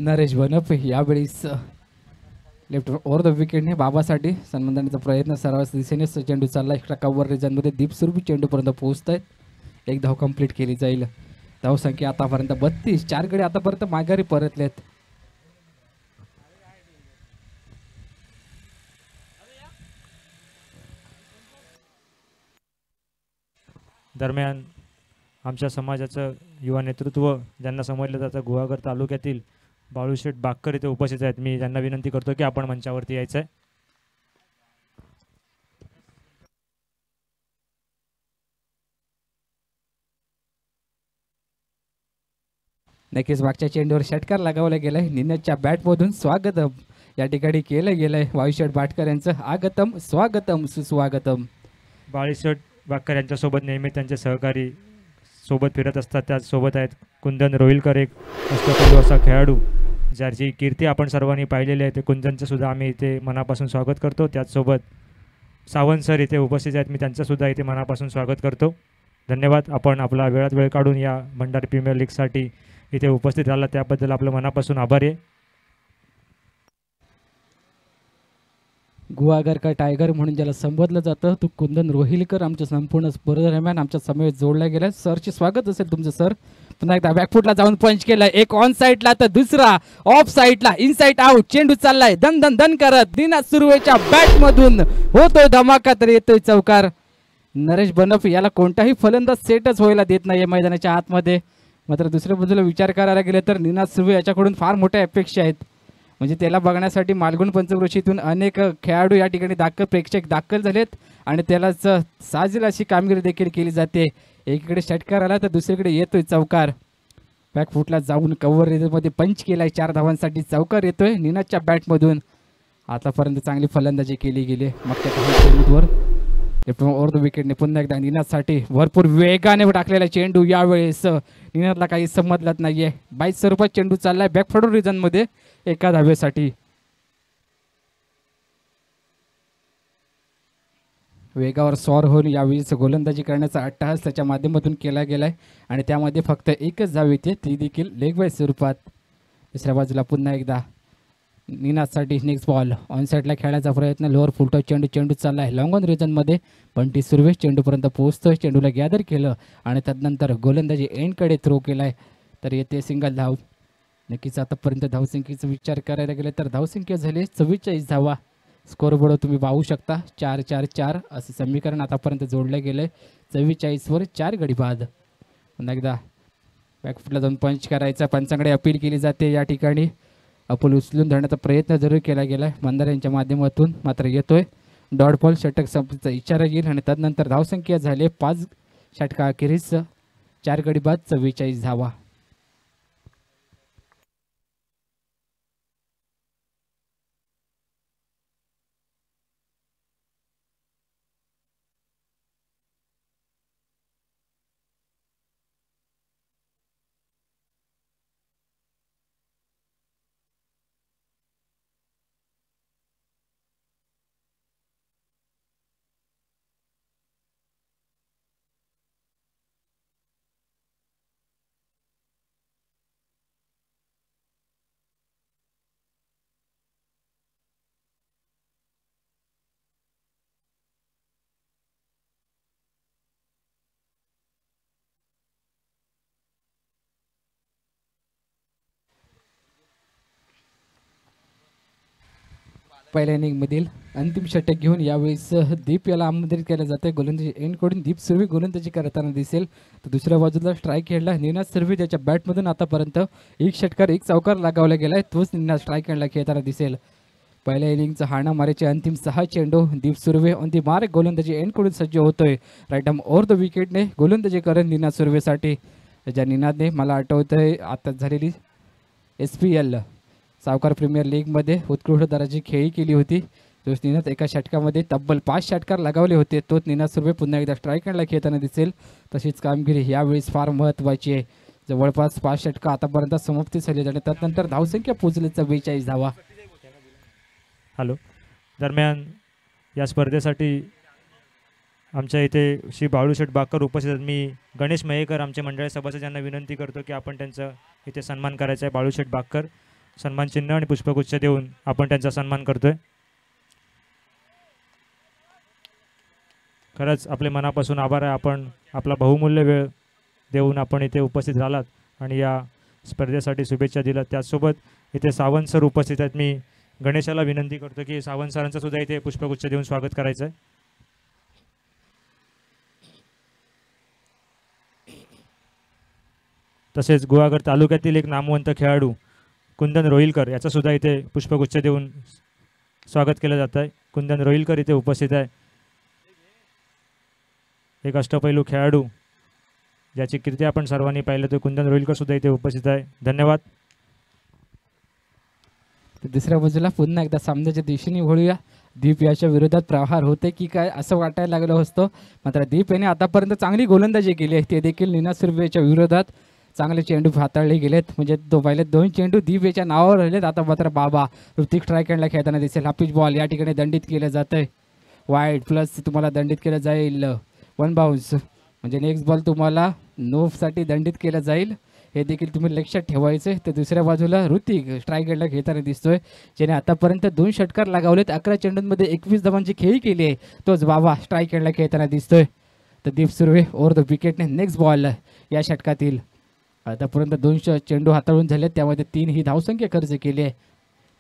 नरेश बनप यावेळेस लेफ्ट ओव्हर द विकेटने बाबासाठी सन्मान देण्याचा प्रयत्न सर्वांच्या दिशेने चेंडू चालला. एक्स्ट्रा कव्हर रिजनमध्ये दीप सुर्वे चेंडूपर्यंत पोहोचत आहेत. 1 धाव कंप्लीट केली जाईल. धावसंख्या आतापर्यंत 32, 4 गडी आतापर्यंत माघारी परतलेत. दरम्यान आमच्या समाजाचं युवा नेतृत्व ज्यांना समजलं जातं गुहागर तालुक्यातील बाळूशेठ बाक्कर इथे उपस्थित आहेत. मी त्यांना विनंती करतो की आपण मंचावरती यायचं आहे. नक्कीच मागच्या चेंडूवर षटकार लगावला गेलाय. निनादच्या बॅटमधून स्वागत या ठिकाणी केलं गेलंय वायुशेठ भाटकर यांचं आगतम स्वागतम सुस्वागतम. बाळीशेठ बाकर यांच्यासोबत नेहमी त्यांचे सहकारी सोबत फिरत असतात. त्याचसोबत आहेत कुंदन रोहिलकर, एक अष्टपैलू असा खेळाडू ज्याची कीर्ती आपण सर्वांनी पाहिलेली आहे. ते कुंदनचं सुद्धा आम्ही इथे मनापासून स्वागत करतो. त्याचसोबत सावंत सर इथे उपस्थित आहेत, मी त्यांचंसुद्धा इथे मनापासून स्वागत करतो. धन्यवाद, आपण आपला वेळात वेळ काढून या भंडारी प्रीमियर लीगसाठी इथे उपस्थित राहिला त्याबद्दल आपलं मनापासून आभारी आहे. गुहागर का टायगर म्हणून ज्याला संबोधलं जातं तो कुंदन रोहिलकर आमच्या संपूर्ण स्पर्धेदरम्यान आमच्या समवेत जोडला गेला. सरचे स्वागत असेल तुमचं सर. पुन्हा एकदा बॅकफुटला जाऊन पंच केला, एक ऑन साईडला तर दुसरा ऑफ साईडला, इनसाइड आउट. चेंडू चाललाय दन दन दन करत दिनाज सुर्वेच्या बॅट मधून होतोय धमाका तर येतोय चौकार. नरेश बनफ याला कोणताही फलंदाज सेटच व्हायला देत नाहीये मैदानाच्या आतमध्ये. मात्र दुसऱ्या बाजूला विचार करायला गेले तर निनाद सुर्वे याच्याकडून फार मोठ्या अपेक्षा आहेत. म्हणजे त्याला बघण्यासाठी मालगुण पंचक्रोशीतून अनेक खेळाडू या ठिकाणी प्रेक्षक दाखल झालेत आणि त्यालाच साजेल अशी कामगिरी देखील केली जाते. एकीकडे षटकार आला तर दुसरीकडे येतोय चौकार. बॅकफुटला जाऊन कव्हर रेंजमध्ये पंच केलाय, 4 धावांसाठी चौकार येतोय निनादच्या बॅटमधून. आतापर्यंत चांगली फलंदाजी केली गेली मागच्या काही चेंडूवर. ओव्हर द विकेटने पुन्हा एकदा निनादसाठी भरपूर वेगाने टाकलेला चेंडू. यावेळेस निनादला काही समजलंच नाहीये. 22 स्वरूपात चेंडू चाललाय बॅकफोडर रिजनमध्ये एका धावेसाठी. वेगावर स्वार होऊन यावेळी गोलंदाजी करण्याचा अट्टहास त्याच्या माध्यमातून केला गेलाय आणि त्यामध्ये फक्त एकच धाव येते, ती देखील लेग बाय स्वरूपात. दुसऱ्या बाजूला पुन्हा एकदा निनादसाठी नेक्स्ट बॉल ऑन साईडला खेळायचा प्रयत्न. लोअर फुलटॉस चेंडू चालला आहे लॉंग ऑन रिजनमध्ये. बंटी सुर्वे चेंडूपर्यंत पोहोचतोय, चेंडूला गॅदर केलं आणि त्यानंतर गोलंदाजी एंडकडे थ्रो केलाय तर येते सिंगल धाव. नक्कीच आतापर्यंत धावसंख्येचा विचार करायला गेले तर धावसंख्या झाली 44 धावा. स्कोरबोर्ड तुम्ही पाहू शकता 4-4-4 असं समीकरण आतापर्यंत जोडलं गेलं आहे. 44वर 4 गडी बाद. पुन्हा एकदा बॅकफुटला जाऊन पंच करायचा, पंचांकडे अपील केली जाते. या ठिकाणी अपील उचलून धरण्याचा प्रयत्न जरूर केला गेला आहे मंदार यांच्या माध्यमातून, मात्र येतोय डॉट बॉल. षटक संपचा इशारा येईल आणि त्यानंतर धावसंख्या झाली 5 षटकाअखेरीस 4 गडी बाद 44 धावा. पहिल्या इनिंगमधील अंतिम षटक घेऊन यावेळेस दीप याला आमंत्रित केलं जातं. गोलंदाजी एंडकडून दीप सुर्वे गोलंदाजी करताना दिसेल तर दुसऱ्या बाजूला स्ट्राईक खेळला निनाद सुर्वे. त्याच्या बॅटमधून आतापर्यंत 1 षटकार 1 चौकार लगावला गेला आहे, तोच निनाद स्ट्राईक खेळला खेळताना दिसेल. पहिल्या इनिंगचा हाणामारीचे अंतिम 6 चेंडू दीप सुर्वे ऑन दी मार्क. गोलंदाजी एंडकडून सज्ज होतोय. राईट आर्म ओव्हर द विकेटने गोलंदाजी करत निनाद सुर्वेसाठी. ज्या निनादने मला आठवतंय आता झालेली SPL सावकार प्रीमियर लीगमध्ये उत्कृष्ट दराची खेळी केली होती. तोच निनाद एका षटकामध्ये तब्बल 5 षटकार लगावले होते. तोच निनाद सुर्वे पुन्हा एकदा स्ट्राईक हँडला खेळताना दिसेल. तशीच कामगिरी यावेळेस फार महत्त्वाची आहे. जवळपास 5 षटकं आतापर्यंत समाप्ती झाली आणि त्यानंतर धावसंख्या पोहोचली 44 धावा. हॅलो, दरम्यान या स्पर्धेसाठी आमच्या इथे श्री बाळूशेठ बाकर उपस्थित आहेत. मी गणेश मयेकर आमचे मंडळी सभासद यांना विनंती करतो की आपण त्यांचा इथे सन्मान करायचा आहे. बाळूशेठ बाकर सन्मान चिन्ह आणि पुष्पगुच्छ देऊन आपण त्यांचा सन्मान करतोय. खरंच आपले मनापासून आभार आहे. आपण आपला बहुमूल्य वेळ देऊन आपण इथे उपस्थित राहिलात आणि या स्पर्धेसाठी शुभेच्छा दिल्यात. त्याचसोबत इथे सावंत सर उपस्थित आहेत. मी गणेशाला विनंती करतो की सावंत सरांचं सुद्धा इथे पुष्पगुच्छ देऊन स्वागत करायचं आहे. तसेच गुहागर तालुक्यातील एक नामवंत खेळाडू कुंदन रोहिलकर याचं सुद्धा इथे पुष्पगुच्छ देऊन स्वागत केलं जात आहे. कुंदन रोहिलकर इथे उपस्थित आहे. एक अष्टपैलू खेळाडू ज्याची कीर्ती आपण सर्वांनी पाहिलं तो कुंदन रोहिलकर सुद्धा इथे उपस्थित आहे. धन्यवाद. तर दुसऱ्या बाजूला पुन्हा एकदा सामन्याच्या दिशेने वळूया. दीप याच्या विरोधात प्रहार होते की काय असं वाटायला लागलं असतं. मात्र दीप याने आतापर्यंत चांगली गोलंदाजी केली आहे, ते देखील नीना सुर्वेच्या विरोधात चांगले चेंडू हाताळले गेलेत. म्हणजे पहिले 2 चेंडू दीप याच्या नावावर राहिलेत. आता मात्र बाबा ऋतिक स्ट्राईक हँडला खेळताना दिसेल. हा पिच बॉल या ठिकाणी दंडित केलं जात आहे. वाईड प्लस तुम्हाला दंडित केलं जाईल 1 बाउन्स. म्हणजे नेक्स्ट बॉल तुम्हाला नोसाठी दंडित केलं जाईल, हे देखील तुम्ही लक्षात ठेवायचं. तर दुसऱ्या बाजूला ऋतिक स्ट्राईक हँडला खेळताना दिसतोय, ज्याने आतापर्यंत 2 षटकार लगावलेत. 11 चेंडूंमध्ये 21 धावांची खेळी केली आहे. तोच बाबा स्ट्राईक हँडला खेळताना दिसतोय. तर दीप सुर्वे ओव्हर द विकेटने नेक्स्ट बॉल या षटकातील. आतापर्यंत 2 चेंडू हाताळून झाले, त्यामध्ये 3 ही धावसंख्या खर्च केली आहे.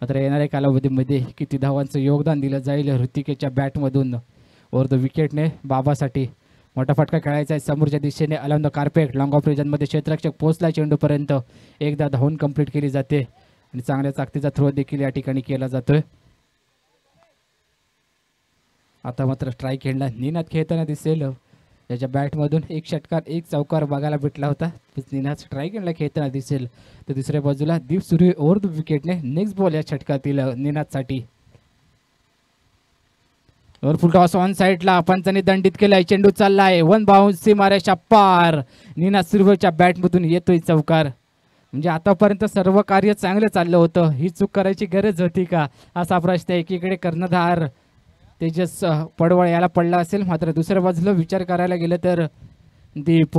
मात्र येणाऱ्या कालावधीमध्ये किती धावांचं योगदान दिलं जाईल ऋतिकेच्या बॅटमधून ओव्हर द विकेटने बाबासाठी. मोठा फटका खेळायचा आहे समोरच्या दिशेने alone the carpet. Long of रिजनमध्ये क्षेत्ररक्षक पोहोचला चेंडूपर्यंत. एकदा धावून कंप्लीट केली जाते आणि चांगल्या ताकदीचा थ्रो देखील या ठिकाणी केला जातोय. आता मात्र स्ट्राईक हँडला निनाद खेळताना दिसेल. त्याच्या बॅटमधून 1 षटकार 1 चौकार बघायला भेटला होता. निनाद स्ट्राईक हँडला खेळताना दिसेल. तर दुसऱ्या बाजूला दीप सुर्वे ओव्हर द विकेटने नेक्स्ट बॉल या षटकातील निनादसाठी. फुल टॉस ऑन साईडला पंचांनी दंडित केलाय. चेंडू चाललाय 1 बाउन्स सीमारेषा पार. निनाद सुर्वेच्या बॅटमधून येतोय चौकार. म्हणजे आतापर्यंत सर्व कार्य चांगलं चाललं होतं, ही चूक करायची गरज होती का असा प्रश्न. एकीकडे कर्णधार तेजस पडवळ याला पडला असेल, मात्र दुसऱ्या बाजूला विचार करायला गेलं तर दीप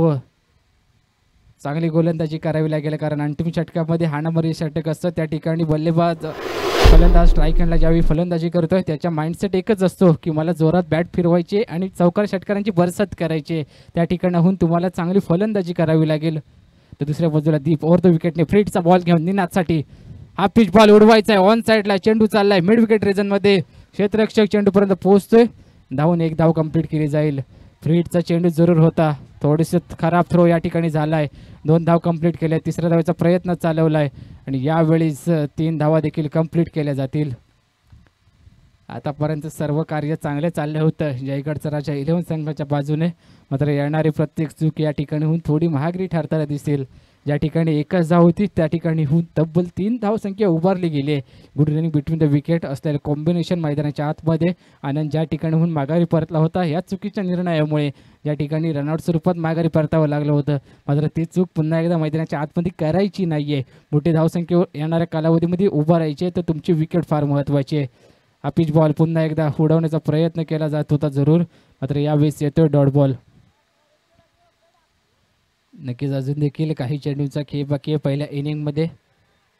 चांगली गोलंदाजी करावी लागेल. कारण अंतिम षटकामध्ये हाणामारी षटक असतं, त्या ठिकाणी बल्लेबाज फलंदाज स्ट्राईक हँडला ज्यावेळी फलंदाजी करतोय त्याच्या माइंडसेट एकच असतो की मला जोरात बॅट फिरवायची आणि चौकार षटकारांची बरसात करायची. त्या ठिकाणाहून तुम्हाला चांगली फलंदाजी करावी लागेल. तर दुसऱ्या बाजूला दीप ओव्हर द विकेटने फ्रीटचा बॉल घेऊन निनादसाठी. हा पिच बॉल उडवायचा आहे ऑन साईडला. चेंडू चाललाय मिड विकेट रिजनमध्ये. क्षेत्ररक्षक चेंडूपर्यंत पोहोचतोय. धावून 1 धाव कंप्लीट केली जाईल. फ्रीटचा चेंडू जरूर होता, थोडेसे खराब थ्रो या ठिकाणी झालाय. 2 धाव कंप्लीट केल्या. तिसऱ्या धावेचा प्रयत्न चालवलाय आणि यावेळीच 3 धावा देखील कंप्लीट केल्या जातील. आतापर्यंत सर्व कार्य चांगले चालले होतं जयगडचा राजा 11 संघाच्या बाजूने. मात्र येणारी प्रत्येक चूक या ठिकाणीहून थोडी महागडी ठरताना दिसेल. ज्या ठिकाणी 1च धाव होती त्या ठिकाणी तब्बल 3 धावसंख्या उभारली गेली आहे. Good running between the wicket असलेलं कॉम्बिनेशन मैदानाच्या आतमध्ये. आनंद ज्या ठिकाणीहून माघारी परतला होता, या चुकीच्या निर्णयामुळे ज्या ठिकाणी रनआउट स्वरूपात माघारी परतावं लागलं होतं, मात्र ती चूक पुन्हा एकदा मैदानाच्या आतमध्ये करायची नाही आहे. मोठी धावसंख्या येणाऱ्या कालावधीमध्ये उभारायची आहे, तर तुमची विकेट फार महत्त्वाची आहे. हा पिच बॉल पुन्हा एकदा उडवण्याचा प्रयत्न केला जात होता जरूर, मात्र यावेळेस येतोय डॉट बॉल. नक्कीच अजून देखील काही चेंडूंचा खेळ बाकी आहे. पहिल्या इनिंगमध्ये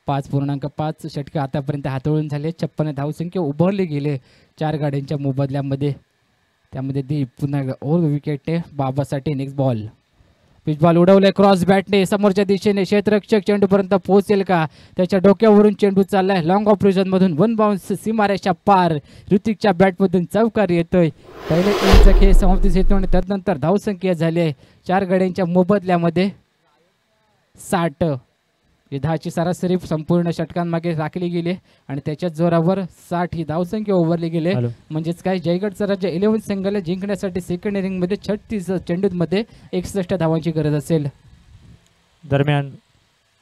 5.5 षटके आतापर्यंत हाताळून झाले. 56 धावसंख्या उभारली गेले 4 गाड्यांच्या मोबदल्यामध्ये. त्यामध्ये दीप पुन्हा ओव्हर विकेटने बाबासाठी नेक्स्ट बॉल. पिच बॉल उडवले क्रॉस बॅटने समोरच्या दिशेने. क्षेत्ररक्षक चेंडूपर्यंत पोहोचेल का, त्याच्या डोक्यावरून चेंडू चाललाय लॉंग ऑफ रिजनमधून. 1 बाउन्स सीमारेषा पार. ऋतिकच्या बॅटमधून चौकार येतोय. पहिले इनिंगचा खेळ समाप्तीस येतो आणि त्यानंतर धावसंख्या झाली आहे 4 गाड्यांच्या मोबदल्यामध्ये 60. 10ची सरासरी संपूर्ण षटकांमागे राखली गेली आणि त्याच्या जोरावर 60 ही धावसंख्या उभारली गेली. म्हणजेच काय, जयगडचा राज्य 11 संघाला जिंकण्यासाठी सेकंड इनिंगमध्ये 36 चेंडूंमध्ये 61 धावांची गरज असेल. दरम्यान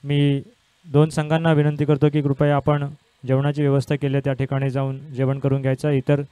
मी 2 संघांना विनंती करतो की कृपया आपण जेवणाची व्यवस्था केली आहे त्या ठिकाणी जाऊन जेवण करून घ्यायचं. इतर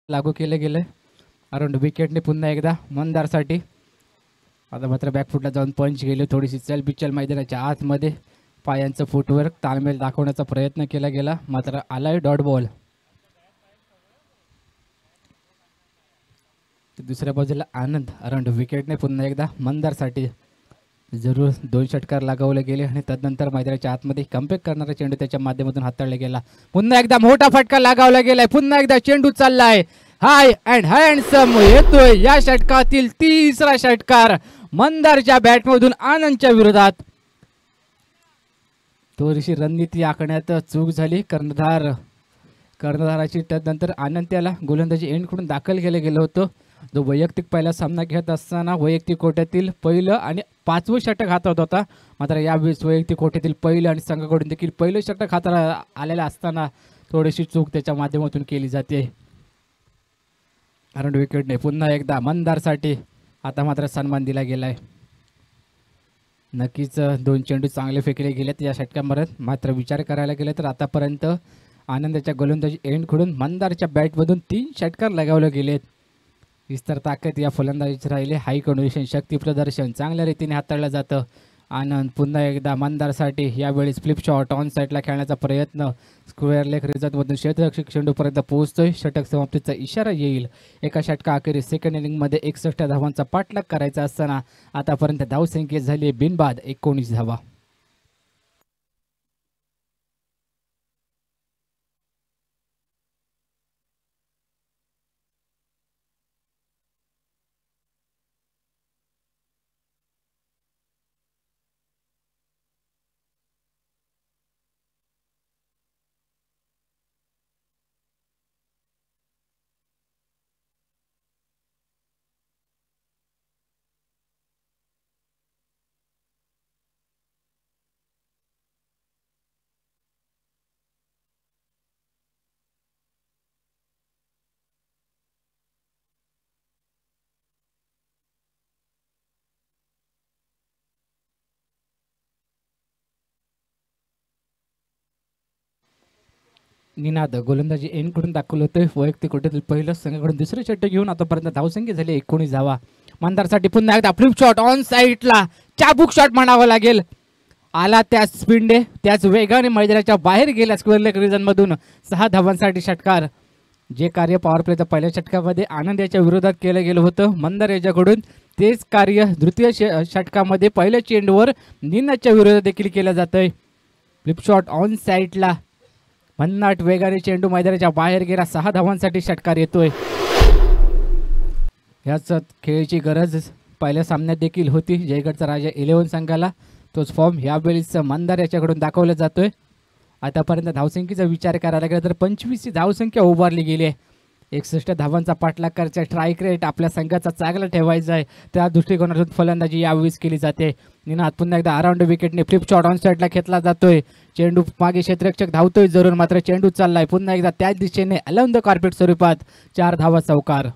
लागू केलं गेलं अराउंड विकेटने पुन्हा एकदा मंदारसाठी. आता मात्र बॅकफुटला जाऊन पंच गेले, थोडीशी चलबिचल मैदानाच्या आतमध्ये पायांचं फुटवर्क ताळमेळ दाखवण्याचा प्रयत्न केला गेला, मात्र आलाय डॉट बॉल. दुसऱ्या बाजूला आनंद अराउंड विकेटने पुन्हा एकदा मंदारसाठी. जरूर 2 षटकार लगावले गेले आणि तदनंतर मैदानाच्या आतमध्ये कमबॅक करणारा चेंडू त्याच्या माध्यमातून हाताळला गेला. पुन्हा एकदा मोठा फटका लगावला गेलाय, पुन्हा एकदा चेंडू चाललाय हाय अँड हँडसम. येतोय या षटकातील तिसरा षटकार मंदारच्या बॅटमधून आनंदच्या विरोधात. थोडीशी रणनीती आखण्यात चूक झाली कर्णधाराची. त्यानंतर आनंद त्याला गोलंदाजी एंडकडून दाखल केलं गेलं होतं. जो वैयक्तिक पहिला सामना घेत असताना वैयक्तिक कोट्यातील पहिलं आणि 5वं षटक हातात होता, मात्र यावेळेस वैयक्तिक कोट्यातील पहिलं आणि संघाकडून देखील पहिलं षटक हाताला आलेलं असताना थोडीशी चूक त्याच्या माध्यमातून केली जाते. अराउंड विकेटने पुन्हा एकदा मंदारसाठी आता मात्र सन्मान दिला गेलाय. नक्कीच 2 चेंडू चांगले फेकले गेलेत या षटकांमध्ये, मात्र विचार करायला गेलं तर आतापर्यंत आनंदाच्या गोलंदाजी एंडकडून मंदारच्या बॅटमधून 3 षटकार लगावले गेलेत. विस्तार ताकद या फलंदाजीत राहिले, हाय कंडिशन शक्ती प्रदर्शन चांगल्या रीतीने हाताळलं जातं. आनंद पुन्हा एकदा मंदारसाठी यावेळेस फ्लिप शॉट ऑन साईडला खेळण्याचा प्रयत्न, स्क्वेअर लेग रिझल्टमधून क्षेत्ररक्षक चेंडूपर्यंत पोहोचतोय. षटक समाप्तीचा इशारा येईल. एका षटकाअखेरीस सेकंड इनिंगमध्ये 61 धावांचा पाठलाग करायचा असताना आतापर्यंत धावसंख्या झाली बिनबाद 19 धावा. निनाद गोलंदाजी एंडकडून दाखवलं होतं. वैयक्तिक कोट्यातील पहिलं संघाकडून दुसरे षटक घेऊन आतापर्यंत धावसंख्या झाली 19 धावा. मंदारसाठी पुन्हा एकदा फ्लिप शॉट ऑन साईडला, चाबूक शॉट म्हणावं लागेल. आला त्याच स्पीडने त्याच वेगाने मैदानाच्या बाहेर गेला स्क्वेअर लेग रिजनमधून. 6 धावांसाठी षटकार. जे कार्य पॉवर प्लेच्या पहिल्या षटकामध्ये आनंद याच्या विरोधात केलं गेलं होतं मंदार याच्याकडून, तेच कार्य द्वितीय षटकामध्ये पहिल्या चेंडूवर निनादच्या विरोधात देखील केलं जातंय. फ्लिप शॉट ऑन साईडला, भन्नाट वेगाने चेंडू मैदानाच्या बाहेर गेला. 6 धावांसाठी षटकार येतोय. ह्याच खेळीची गरज पहिल्या सामन्यात देखील होती जयगडचा राजा 11 संघाला. तोच फॉर्म यावेळीच मंदार याच्याकडून दाखवला जातोय. आतापर्यंत धावसंख्येचा विचार करायला गेला तर 25 धावसंख्या उभारली गेली आहे. 61 धावांचा पाठलाग करायचा, स्ट्राईक रेट आपल्या संघाचा चांगला ठेवायचा आहे, त्या दृष्टिकोनातून फलंदाजी यावेळीस केली जाते. निनाद पुन्हा एकदा अराउंड विकेटने फ्लिप शॉट ऑन साईडला घेतला जातोय. चेंडू मागे क्षेत्ररक्षक धावतोय जरूर, मात्र चेंडू चाललाय पुन्हा एकदा त्याच दिशेने अलाउन द कार्पेट स्वरूपात. 4 धावा चौकार.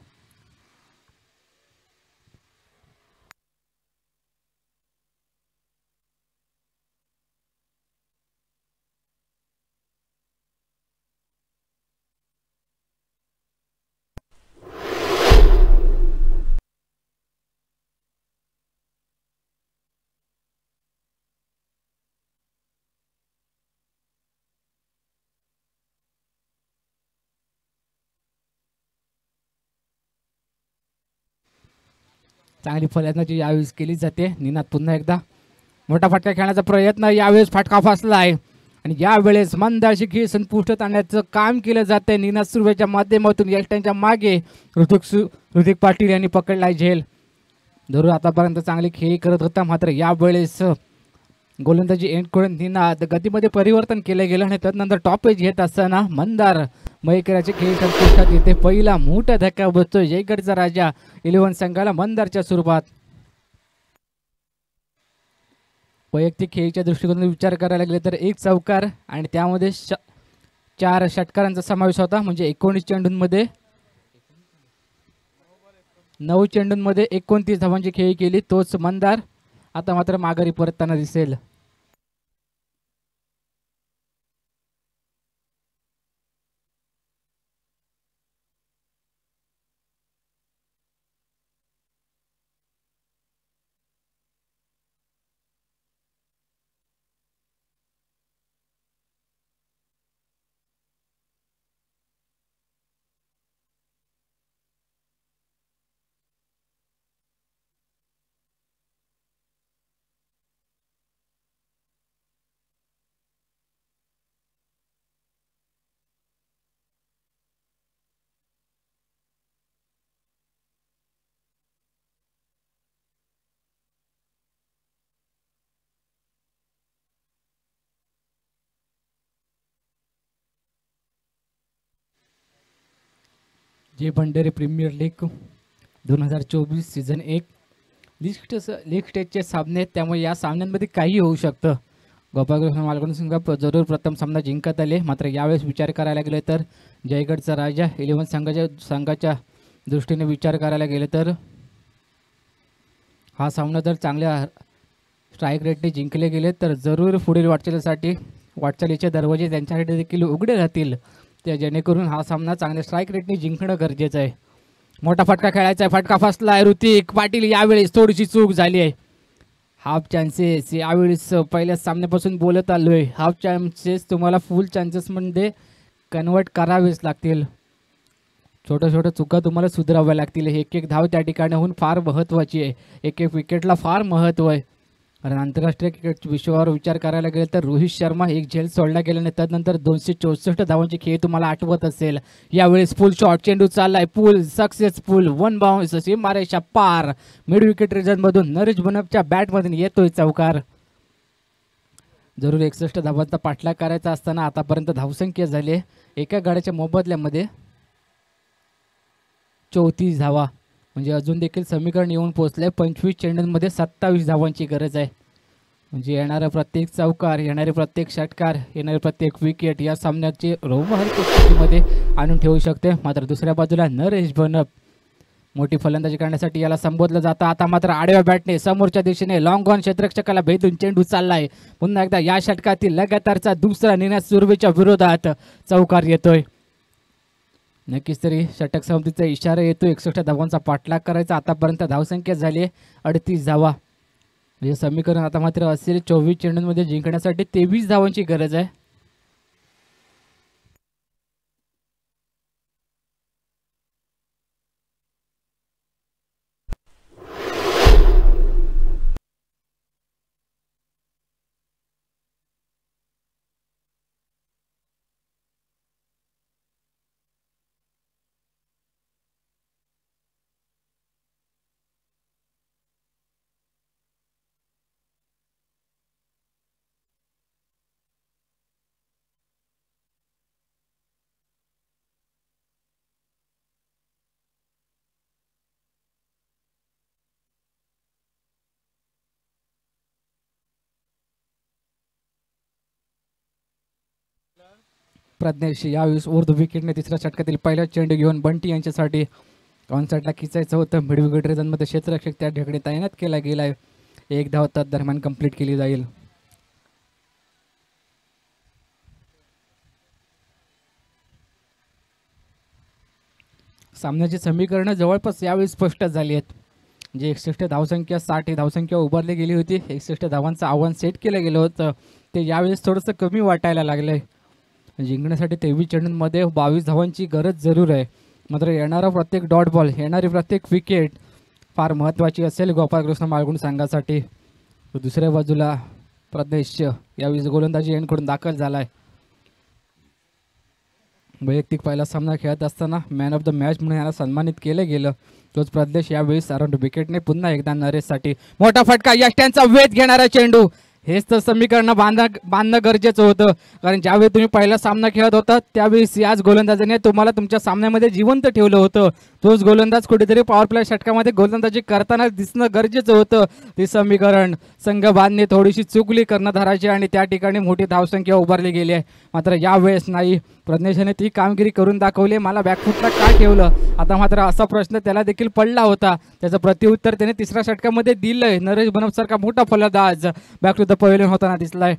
चांगली फलंदाजी यावेळेस केली जाते. निनाद पुन्हा एकदा मोठा फटका खेळण्याचा प्रयत्न, यावेळेस फटका फसला आहे आणि यावेळेस मंदारची खेळ संपुष्टात आणण्याचं काम केलं जातंय. निनाद सुर्वेच्या माध्यमातून यष्ट्यांच्या मागे ऋतिक पाटील यांनी पकडलाय झेल. जरूर आतापर्यंत चांगली खेळी करत होता, मात्र यावेळेस गोलंदाजी एंडकडून निनाद गतीमध्ये परिवर्तन केलं गेलं आणि त्यानंतर टॉपेज घेत असताना मंदार मयेकराचे खेळ संपुष्टात येते. पहिला मोठा धक्का बसतो जयगडचा राजा 11 संघाला मंदारच्या स्वरूपात. वैयक्तिक खेळीच्या दृष्टिकोनातून विचार करायला गेले तर 1 चौकार आणि त्यामध्ये 4 षटकारांचा समावेश होता. म्हणजे 19 चेंडूंमध्ये 9 चेंडूंमध्ये 29 धावांची खेळी केली. तोच मंदार आता मात्र माघारी परतताना दिसेल. Jai Bhandari premier league 2024 season 1 league स्टेजचे सामने आहेत, त्यामुळे या सामन्यांमध्ये काही होऊ शकतं. गोपाळकृष्ण मालवण संघ जरूर प्रथम सामना जिंकत आले, मात्र यावेळेस विचार करायला गेले तर जयगडचा राजा 11 संघाच्या दृष्टीने विचार करायला गेले तर हा सामना जर चांगल्या स्ट्राईक रेटने जिंकले गेले तर जरूर पुढील वाटचालीचे दरवाजे त्यांच्यासाठी देखील उघडे राहतील, ते जेणेकरून हा सामना चांगल्या स्ट्राईक रेटने जिंकणं गरजेचं आहे. मोठा फटका खेळायचा आहे, फटका फसला आहे. ऋतिक पाटील यावेळेस थोडीशी चूक झाली आहे. हाफ चान्सेस यावेळेस पहिल्या सामन्यापासून बोलत आलो आहे, हाफ चान्सेस तुम्हाला फुल चान्सेसमध्ये कन्वर्ट करावेच लागतील. छोट्या चुका तुम्हाला सुधाराव्या लागतील. एक धाव त्या ठिकाणी होऊन फार महत्त्वाची आहे, एक विकेटला फार महत्त्व आहे. कारण आंतरराष्ट्रीय क्रिकेट विश्वावर विचार करायला गेलं तर रोहित शर्मा एक झेल सोडला गेल्याने त्यानंतर 264 धावांची खेळ तुम्हाला आठवत असेल. यावेळेस फुल शॉट चेंडू चाललाय, पूल सक्सेसफुल, 1 बाउन्स सीमारेषा पार. मिड विकेट रिजनमधून नरेश बनपच्या बॅटमधून येतोय चौकार. जरूर 61 धावांचा पाठलाग करायचा असताना आतापर्यंत धावसंख्या झाली आहे एका गाड्याच्या मोबदल्यामध्ये 34 धावा, म्हणजे अजून देखील समीकरण येऊन पोहोचले. 25 चेंडूंमध्ये 27 धावांची गरज आहे. म्हणजे येणारा प्रत्येक चौकार, येणारे प्रत्येक षटकार, येणारे प्रत्येक विकेट या सामन्याची रोमहर्षक स्थितीमध्ये आणून ठेवू शकते. मात्र दुसऱ्या बाजूला नरेश बनप मोठी फलंदाजी करण्यासाठी याला संबोधलं जातं. आता मात्र आडव्या बॅटने समोरच्या दिशेने लॉंग ऑन क्षेत्ररक्षकाला भेदून चेंडू चाललाय. पुन्हा एकदा या षटकातील लगातारचा दुसरा निर्णय सुरवेच्या विरोधात चौकार येतोय. नक्कीच तरी षटक संमतीचा इशारा येतो. 61 धावांचा पाठलाग करायचा. आतापर्यंत धावसंख्या झाली आहे 38 धावा. म्हणजे समीकरण आता मात्र असेल 24 चेंडूंमध्ये जिंकण्यासाठी 23 धावांची गरज आहे. प्रज्ञेश यावेळेस उर्ध विकेटने तिसऱ्या षटकातील पहिला चेंडू घेऊन बंटी यांच्यासाठी ऑनसाईडला खिचायचं होतं. मिड विकेट रिजनमध्ये क्षेत्ररक्षक त्या ठिकाणी तैनात केला गेला आहे. एक धाव दरम्यान कंप्लीट केली जाईल. सामन्याची समीकरणं जवळपास यावेळी स्पष्ट झाली आहेत. जे 61 धावसंख्या 60 ही धावसंख्या उभारली गेली होती, 61 धावांचं आव्हान सेट केलं गेलं होतं, ते यावेळेस थोडंसं कमी वाटायला लागलं आहे. जिंकण्यासाठी 23 चेंडूंमध्ये 22 धावांची गरज जरूर आहे. मात्र येणारा प्रत्येक डॉट बॉल, येणारी प्रत्येक विकेट फार महत्त्वाची असेल गोपाळकृष्ण मालगुण संघासाठी. दुसऱ्या बाजूला प्रदेश यावेळी गोलंदाजी एंडकडून दाखल झाला आहे. वैयक्तिक पहिला सामना खेळत असताना मॅन ऑफ द मॅच म्हणून याला सन्मानित केलं गेलं. तोच प्रदेश यावेळी अराउंड विकेटने पुन्हा एकदा नरेशसाठी मोठा फटका, यष्ट्यांचा वेध घेणारा चेंडू. हेच तर समीकरण बांधणं गरजेचं होतं. कारण ज्यावेळी तुम्ही पहिला सामना खेळत होता त्यावेळेस याच गोलंदाजाने तुम्हाला तुमच्या सामन्यामध्ये जिवंत ठेवलं होतं. तोच गोलंदाज कुठेतरी पॉवर प्ले षटकामध्ये गोलंदाजी करताना दिसणं गरजेचं होतं. ते समीकरण संघ बांधणे थोडीशी चुकली कर्णधाराची आणि त्या ठिकाणी मोठी धावसंख्या उभारली गेली आहे. मात्र यावेळेस नाही, प्रज्ञेशने ती कामगिरी करून दाखवली. मला बॅकफुटला का ठेवलं, आता मात्र असा प्रश्न त्याला देखील पडला होता. त्याचं प्रत्युत्तर त्याने तिसऱ्या षटकामध्ये दिलंय. नरेश बनपसारखा मोठा फलंदाज बॅक टू द पवेलियन होताना दिसलाय.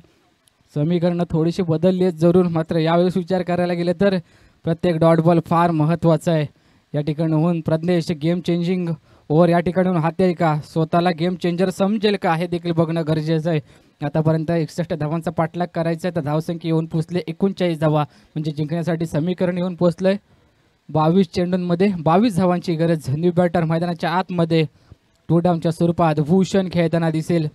समीकरणं थोडीशी बदलली आहेत जरूर, मात्र यावेळेस विचार करायला गेले तर प्रत्येक डॉट बॉल फार महत्त्वाचा आहे. या ठिकाणी होऊन प्रज्ञेश गेम चेंजिंग ओव्हर या ठिकाणी हातेल का, स्वतःला गेम चेंजर समजेल का, हे देखील बघणं गरजेचं आहे. आतापर्यंत 61 धावांचा पाठलाग करायचा आहे, तर धावसंख्या येऊन पोचले 39 धावा, म्हणजे जिंकण्यासाठी समीकरण येऊन पोचलंय. 22 चेंडूंमध्ये 22 धावांची गरज. न्यू बॅटर मैदानाच्या आतमध्ये टू डाऊनच्या स्वरूपात भूषण खेळताना दिसेल.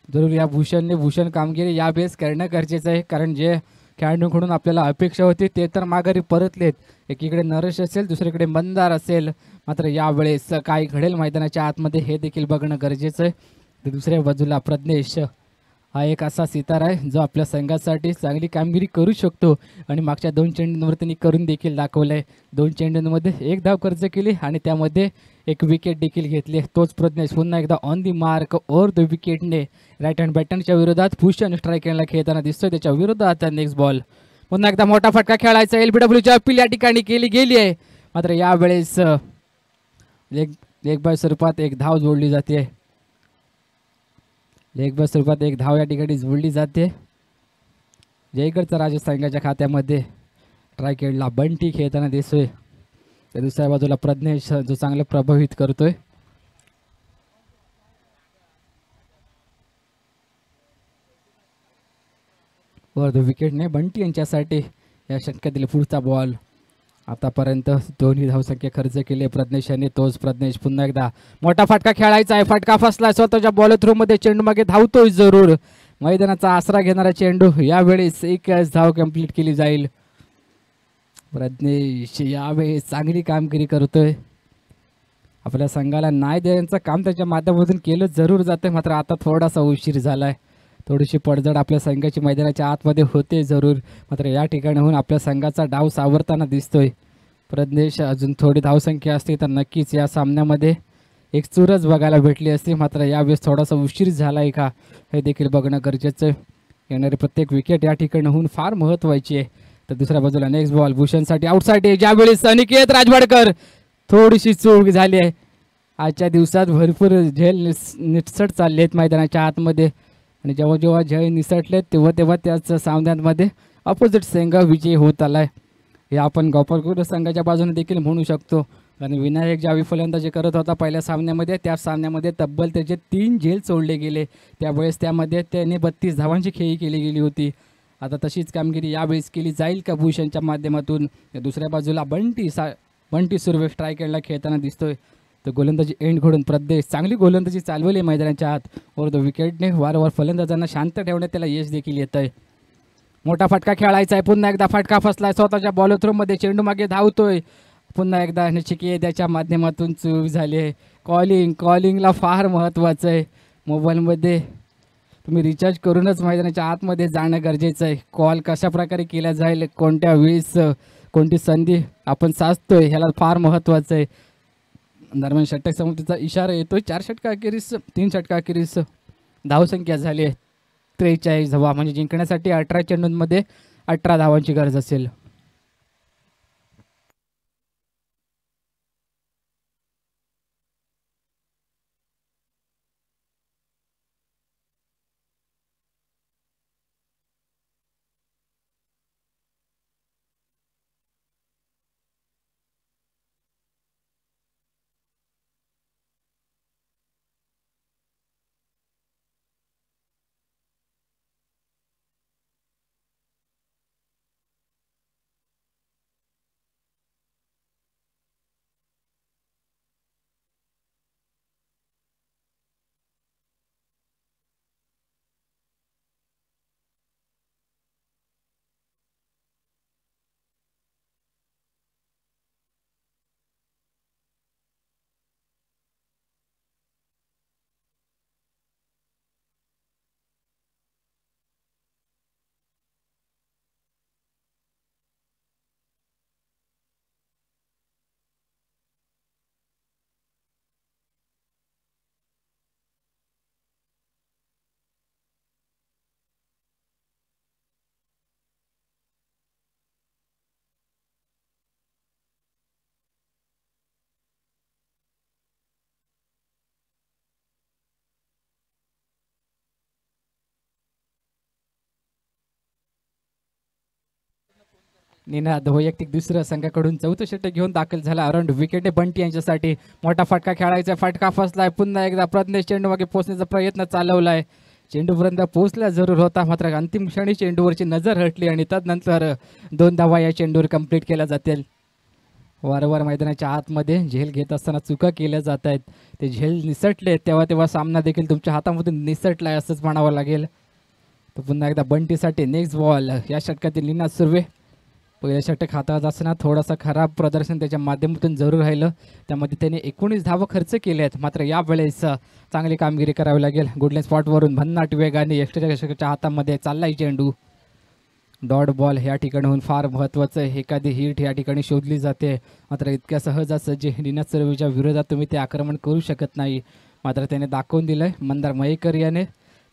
जरूर या भूषण कामगिरी यावेळेस करणं गरजेचं आहे. कारण जे खेळाडूंकडून आपल्याला अपेक्षा होती ते तर माघारी परतलेत. एकीकडे नरेश असेल, दुसरीकडे मंदार असेल. मात्र यावेळेस काय घडेल मैदानाच्या आतमध्ये हे देखील बघणं गरजेचं आहे. दुसऱ्या बाजूला प्रज्ञेश हा एक असा सितारा आहे जो आपल्या संघासाठी चांगली कामगिरी करू शकतो आणि मागच्या 2 चेंडूंवर त्यांनी करून देखील दाखवलं आहे. 2 चेंडूंमध्ये 1 धाव खर्च केली आणि त्यामध्ये 1 विकेट देखील घेतली. तोच प्रज्ञेश पुन्हा एकदा on the mark over the विकेटने राईट हँड बॅटरच्या विरोधात भूषण स्ट्रायकरला खेळताना दिसतोय. त्याच्या विरोधात नेक्स्ट बॉल पुन्हा एकदा मोठा फटका खेळायचा. LBWची अपील या ठिकाणी केली गेली आहे, मात्र यावेळेस लेग बाय स्वरूपात 1 धाव जोडली जाते. लेग बाय स्वरूपात 1 धाव या ठिकाणी जोडली जाते. जयगडचा राजा संघाच्या खात्यामध्ये ट्रायकेडला बंटी खेळताना दिसतोय. त्या दुसऱ्या बाजूला प्रज्ञेश जो चांगलं प्रभावित करतोय. वर विकेटने बंटी यांच्यासाठी या षटकातील पुढचा बॉल. आतापर्यंत 2 धावसंख्या खर्च केले प्रज्ञेश यांनी. तोच प्रज्ञेश पुन्हा एकदा मोठा फटका खेळायचा आहे. फटका फसला स्वतःच्या बॉल थ्रू मध्ये. चेंडू मागे धावतोय जरूर. मैदानाचा आसरा घेणारा चेंडू. यावेळेस 1 धाव कंप्लीट केली जाईल. प्रज्ञेश यावेळेस चांगली कामगिरी करतोय. आपल्या संघाला न्याय देण्याचं काम त्याच्या माध्यमातून केलं जरूर जातं, मात्र आता थोडासा उशीर झालाय. थोडीशी पडझड आपल्या संघाची मैदानाच्या आतमध्ये होते जरूर, मात्र या ठिकाणाहून आपल्या संघाचा डाव सावरताना दिसतोय. प्रज्ञेश अजून थोडी धावसंख्या असते तर नक्कीच या सामन्यामध्ये एक चुरस बघायला भेटली असती, मात्र यावेळेस थोडासा उशीर झाला आहे का हे देखील बघणं गरजेचं आहे. येणारी प्रत्येक विकेट या ठिकाणाहून फार महत्त्वाची आहे. तर दुसऱ्या बाजूला नेक्स्ट बॉल भूषणसाठी आउटसाइड आहे. ज्यावेळेस अनिकेत राजवाडकर थोडीशी चूक झाली आहे. आजच्या दिवसात भरपूर झेल निसट चालले आहेत मैदानाच्या आतमध्ये आणि जेव्हा जेव्हा झेल निसटले तेव्हा त्याच सामन्यांमध्ये अपोजिट संघ विजयी होत आलाय. हे आपण गोपाळपूर संघाच्या बाजूने देखील म्हणू शकतो. आणि विनायक ज्यावेळी फलंदाजी करत होता पहिल्या सामन्यामध्ये, त्या सामन्यामध्ये तब्बल त्याचे 3 झेल सोडले गेले. त्यावेळेस त्यामध्ये त्याने 32 धावांची खेळी केली गेली होती. आता तशीच कामगिरी यावेळेस केली जाईल का भूषणच्या माध्यमातून. दुसऱ्या बाजूला बंटी सुर्वे स्ट्रायकरला खेळताना दिसतोय. तर गोलंदाजी एंड घडून प्रदेश चांगली गोलंदाजी चालवली मैदानाच्या आत. वर द विकेटने वारंवार फलंदाजांना शांत ठेवण्यात त्याला यश देखील येत आहे. मोठा फटका खेळायचा आहे. पुन्हा एकदा फटका फसलाय. स्वतःच्या बॉल थ्रोमध्ये चेंडू मागे धावतोय. पुन्हा एकदा निश्चित त्याच्या माध्यमातून चूक झाली आहे. कॉलिंगला फार महत्त्वाचं आहे. मोबाईलमध्ये तुम्ही रिचार्ज करूनच मैदानाच्या आतमध्ये जाणं गरजेचं आहे. कॉल कशा प्रकारे केला जाईल, कोणत्या वेळेस कोणती संधी आपण साधतोय ह्याला फार महत्त्वाचं आहे. दरम्यान षटक समितीचा इशारा येतोय. 4 षटकाखेरीस 3 षटकाखेरीस धावसंख्या झाली आहे 43 धावा, म्हणजे जिंकण्यासाठी 18 चेंडूंमध्ये 18 धावांची गरज असेल. निनाद वैयक्तिक दुसऱ्या संघाकडून 4थं षटक घेऊन दाखल झाला. अराउंड विकेट बंटी यांच्यासाठी. मोठा फटका खेळायचा. फटका फसलाय. पुन्हा एकदा प्रज्ञेश चेंडू मागे पोहोचण्याचा प्रयत्न चालवलाय. चेंडूपर्यंत पोहोचला जरूर होता, मात्र अंतिम क्षणी चेंडूवरची नजर हटली आणि त्यानंतर 2 धावा या चेंडूवर कंप्लीट केल्या जातील. वारंवार मैदानाच्या आतमध्ये झेल घेत असताना चुका केल्या जात आहेत. ते झेल निसटले तेव्हा सामना देखील तुमच्या हातामधून निसटलाय असंच म्हणावं लागेल. तर पुन्हा एकदा बंटीसाठी नेक्स्ट बॉल. या षटकातील निनाद सुर्वे पहिल्या षटक हातात असताना थोडासा खराब प्रदर्शन त्याच्या माध्यमातून जरूर राहिलं. त्यामध्ये त्याने 19 धावा खर्च केल्या आहेत. मात्र यावेळेस चांगली कामगिरी करावी लागेल. गुडलाईन स्पॉटवरून भन्नाट वेगाने एक्स्ट्रा षटकाच्या हातामध्ये चाललाय चेंडू. डॉट बॉल या ठिकाणाहून फार महत्त्वाचं आहे. एखादी हिट या ठिकाणी शोधली जाते. मात्र इतक्या सहजासहजी निनाद सुर्वेच्या विरोधात तुम्ही ते आक्रमण करू शकत नाही. मात्र त्याने दाखवून दिलं आहे. मंदार मयेकर याने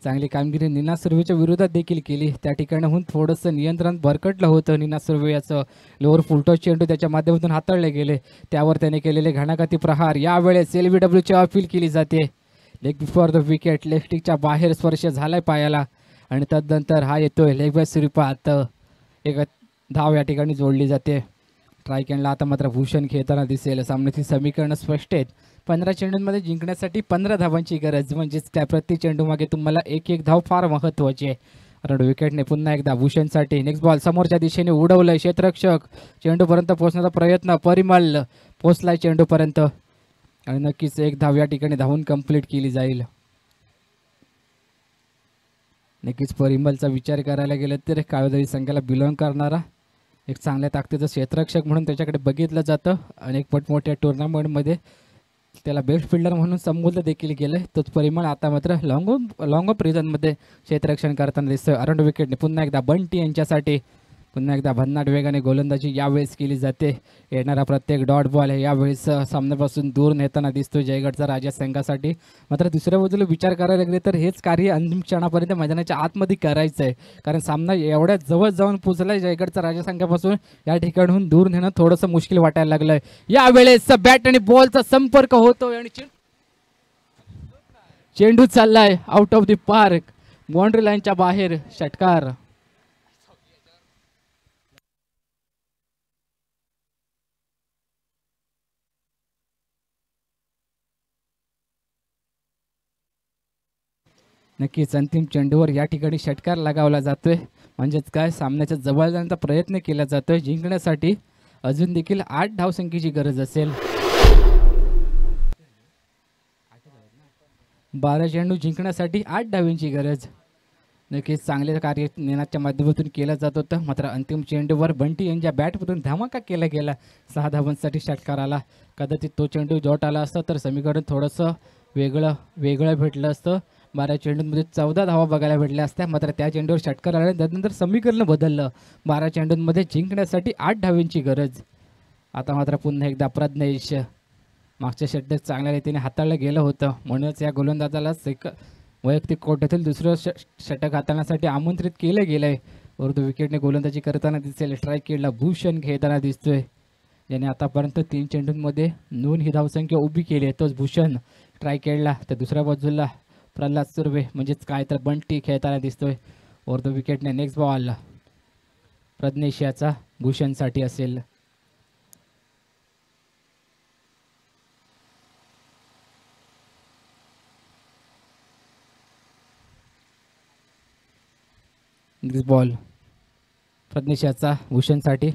चांगली कामगिरी निनाद सुर्वेच्या विरोधात देखील केली. त्या ठिकाणाहून थोडंसं नियंत्रण भरकटलं होतं निनाद सुर्वे याचं. लोअर फुलटॉस चेंडू त्याच्या माध्यमातून हाताळले गेले. त्यावर त्याने केलेले घणाघाती प्रहार. यावेळेस LBWची अपील केली जाते. Leg before the wicket, leg स्टिकच्या बाहेर स्पर्श झालाय पायाला आणि तदनंतर हा येतोय लेग बाय स्वरूपात. एक धाव या ठिकाणी जोडली जाते. ट्रायकॅनला आता मात्र भूषण खेळताना दिसेल. सामन्याची समीकरणं स्पष्ट आहेत. 15 चेंडूंमध्ये जिंकण्यासाठी 15 धावांची गरज, म्हणजेच त्या प्रति चेंडू मागे तुम्हाला एक धाव फार महत्त्वाची आहे. रन विकेटने पुन्हा एकदा भूषणसाठी. नेक्स्ट बॉल समोरच्या दिशेने उडवलंय क्षेत्ररक्षक. चेंडूपर्यंत पोहोचण्याचा प्रयत्न. परिमल पोहोचलाय चेंडूपर्यंत आणि नक्कीच एक धाव या ठिकाणी धावून कंप्लीट केली जाईल. नक्कीच परिमलचा विचार करायला गेलं तर काळोदरी संघाला बिलॉंग करणारा एक चांगल्या ताकदीचं क्षेत्ररक्षक म्हणून त्याच्याकडे बघितलं जातं. अनेक मोठमोठ्या टुर्नामेंटमध्ये त्याला बेस्ट फिल्डर म्हणून संबोधलं देखील गेलं आहे. तोच परिमल आता मात्र लॉंग ऑफ रिझनमध्ये क्षेत्ररक्षण करताना दिसतोय. अराउंड विकेटने पुन्हा एकदा बंटी यांच्यासाठी. पुन्हा एकदा भन्नाट वेगाने गोलंदाजी यावेळेस केली जाते. येणारा प्रत्येक डॉट बॉल यावेळेस सामन्यापासून दूर नेताना दिसतो जयगडचा राजा संघासाठी. मात्र दुसऱ्या बाजूला विचार करायला लागले तर हेच कार्य अंतिम क्षणापर्यंत मैदानाच्या आतमध्ये करायचं आहे. कारण सामना एवढ्या जवळ जाऊन पोहोचला आहे जयगडचा राजा संघापासून. या ठिकाणहून दूर नेणं थोडंसं मुश्किल वाटायला लागलं आहे. यावेळेस बॅट आणि बॉलचा संपर्क होतो आणि चेंडू चाललाय out of the park, boundary लाईनच्या बाहेर. षटकार. नक्कीच अंतिम चेंडूवर या ठिकाणी षटकार लगावला जातोय. म्हणजेच काय, सामन्याच्या जवळ जाण्याचा प्रयत्न केला जातोय. जिंकण्यासाठी अजून देखील 8 धावसंख्येची गरज असेल. 12 चेंडू जिंकण्यासाठी 8 धावांची गरज. नक्कीच चांगले कार्य निनादच्या माध्यमातून केलं जात होतं. मात्र अंतिम चेंडूवर बंटी यांच्या बॅटमधून धमाका केला गेला. 6 धावांसाठी षटकार आला. कदाचित तो चेंडू जॉट आला असता तर समीकरण थोडंसं वेगळं भेटलं असतं. 12 चेंडूंमध्ये 14 धावा बघायला भेटल्या असत्या. मात्र त्या चेंडूवर षटकार आला. त्यानंतर समीकरण बदललं. 12 चेंडूंमध्ये जिंकण्यासाठी 8 धावांची गरज. आता मात्र पुन्हा एकदा प्रज्ञेश. मागच्या षटक चांगल्या रीतीने हाताळलं गेलं होतं. म्हणूनच या गोलंदाजाला वैयक्तिक कोट्यातील दुसरं षटक हाताळण्यासाठी आमंत्रित केलं गेलं आहे. उर्दू विकेटने गोलंदाजी करताना दिसेल. स्ट्राईक खेळला भूषण खेळताना दिसतोय. ज्याने आतापर्यंत 3 चेंडूंमध्ये नोंद ही धावसंख्या उभी केली आहे. तोच भूषण स्ट्राईक खेळला. तर दुसऱ्या बाजूला प्रल्हाद सुर्वे म्हणजेच काय तर बंटी खेळताना दिसतोय. उर्दू विकेटने. नेक्स्ट बॉल प्रज्ञेश याचा भूषणसाठी असेल. नेक्स्ट बॉल प्रज्ञेश याचा भूषणसाठी.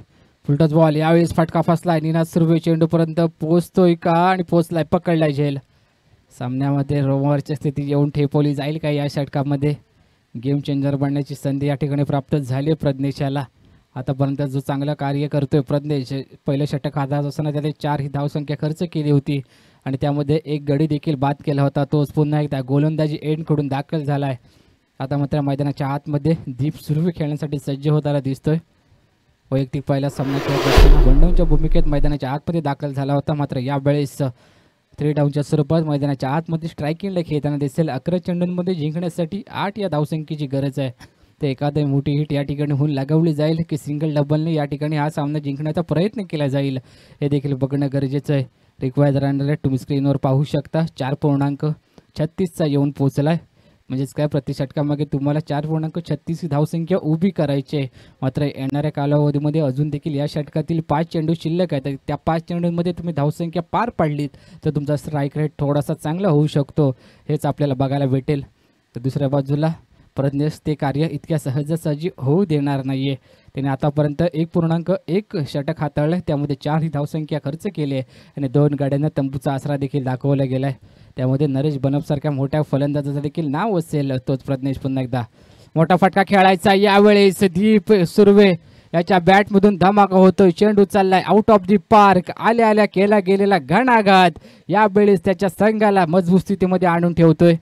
Full toss ball. यावेळेस फटका फसलाय. निनाद सुर्वे चेंडूपर्यंत पोहोचतोय का आणि पोहोचलाय. पकडलाय झेल. सामन्यामध्ये रोमरची स्थिती येऊन ठेपवली जाईल का या षटकामध्ये. गेम चेंजर बनण्याची संधी या ठिकाणी प्राप्त झाली प्रज्ञेशाला. आतापर्यंत जो चांगलं कार्य करतोय प्रज्ञेश. पहिलं षटक हातात असताना त्याने 4 ही धावसंख्या खर्च केली होती आणि त्यामध्ये एक गडी देखील बाद केला होता. तोच पुन्हा एकदा गोलंदाजी एंडकडून दाखल झाला आहे. आता मात्र मैदानाच्या आतमध्ये दीप सुर्वे खेळण्यासाठी सज्ज होताना दिसतोय. वैयक्तिक पहिला सामना खेळत असताना वनडाऊनच्या भूमिकेत मैदानाच्या आतमध्ये दाखल झाला होता. मात्र यावेळेस 3 डाऊनच्या स्वरूपात मैदानाच्या आतमध्ये स्ट्रायकिंगला खेळताना दिसेल. 11 चेंडूंमध्ये जिंकण्यासाठी 8 या धावसंख्येची गरज आहे. ते एखादी मोठी हिट या ठिकाणी होऊन लगावली जाईल की सिंगल डबलने या ठिकाणी हा सामना जिंकण्याचा प्रयत्न केला जाईल हे देखील बघणं गरजेचं आहे. रिक्वायर्ड रन रेट तुम्ही स्क्रीनवर पाहू शकता. 4.36चा येऊन पोहोचला आहे. म्हणजेच काय, प्रति षटकामागे तुम्हाला 4.36 ही धावसंख्या उभी करायची आहे. मात्र येणाऱ्या कालावधीमध्ये अजून देखील या षटकातील 5 चेंडू शिल्लक आहेत. त्या 5 चेंडूंमध्ये तुम्ही धावसंख्या पार पाडलीत तर तुमचा स्ट्राईक रेट थोडासा चांगला होऊ शकतो. हेच आपल्याला बघायला भेटेल. तर दुसऱ्या बाजूला प्रज्ञेश ते कार्य इतक्या सहजासहजी होऊ देणार नाही आहे. त्याने आतापर्यंत 1.1 षटक हाताळलं. त्यामध्ये 4 ही धावसंख्या खर्च केली आहे आणि 2 गाड्यांना तंबूचा आसरा देखील दाखवला गेला आहे. त्यामध्ये नरेश बनपसारख्या मोठ्या फलंदाजाचं देखील नाव असेल. तोच प्रज्ञेश पुन्हा एकदा मोठा फटका खेळायचा. यावेळेस दीप सुर्वे याच्या बॅटमधून धमाका होतोय, चेंडू चाललाय आउट ऑफ दी पार्क, आल्या आल्या केला गेलेला घणाघात यावेळेस त्याच्या संघाला मजबूत स्थितीमध्ये आणून ठेवतोय.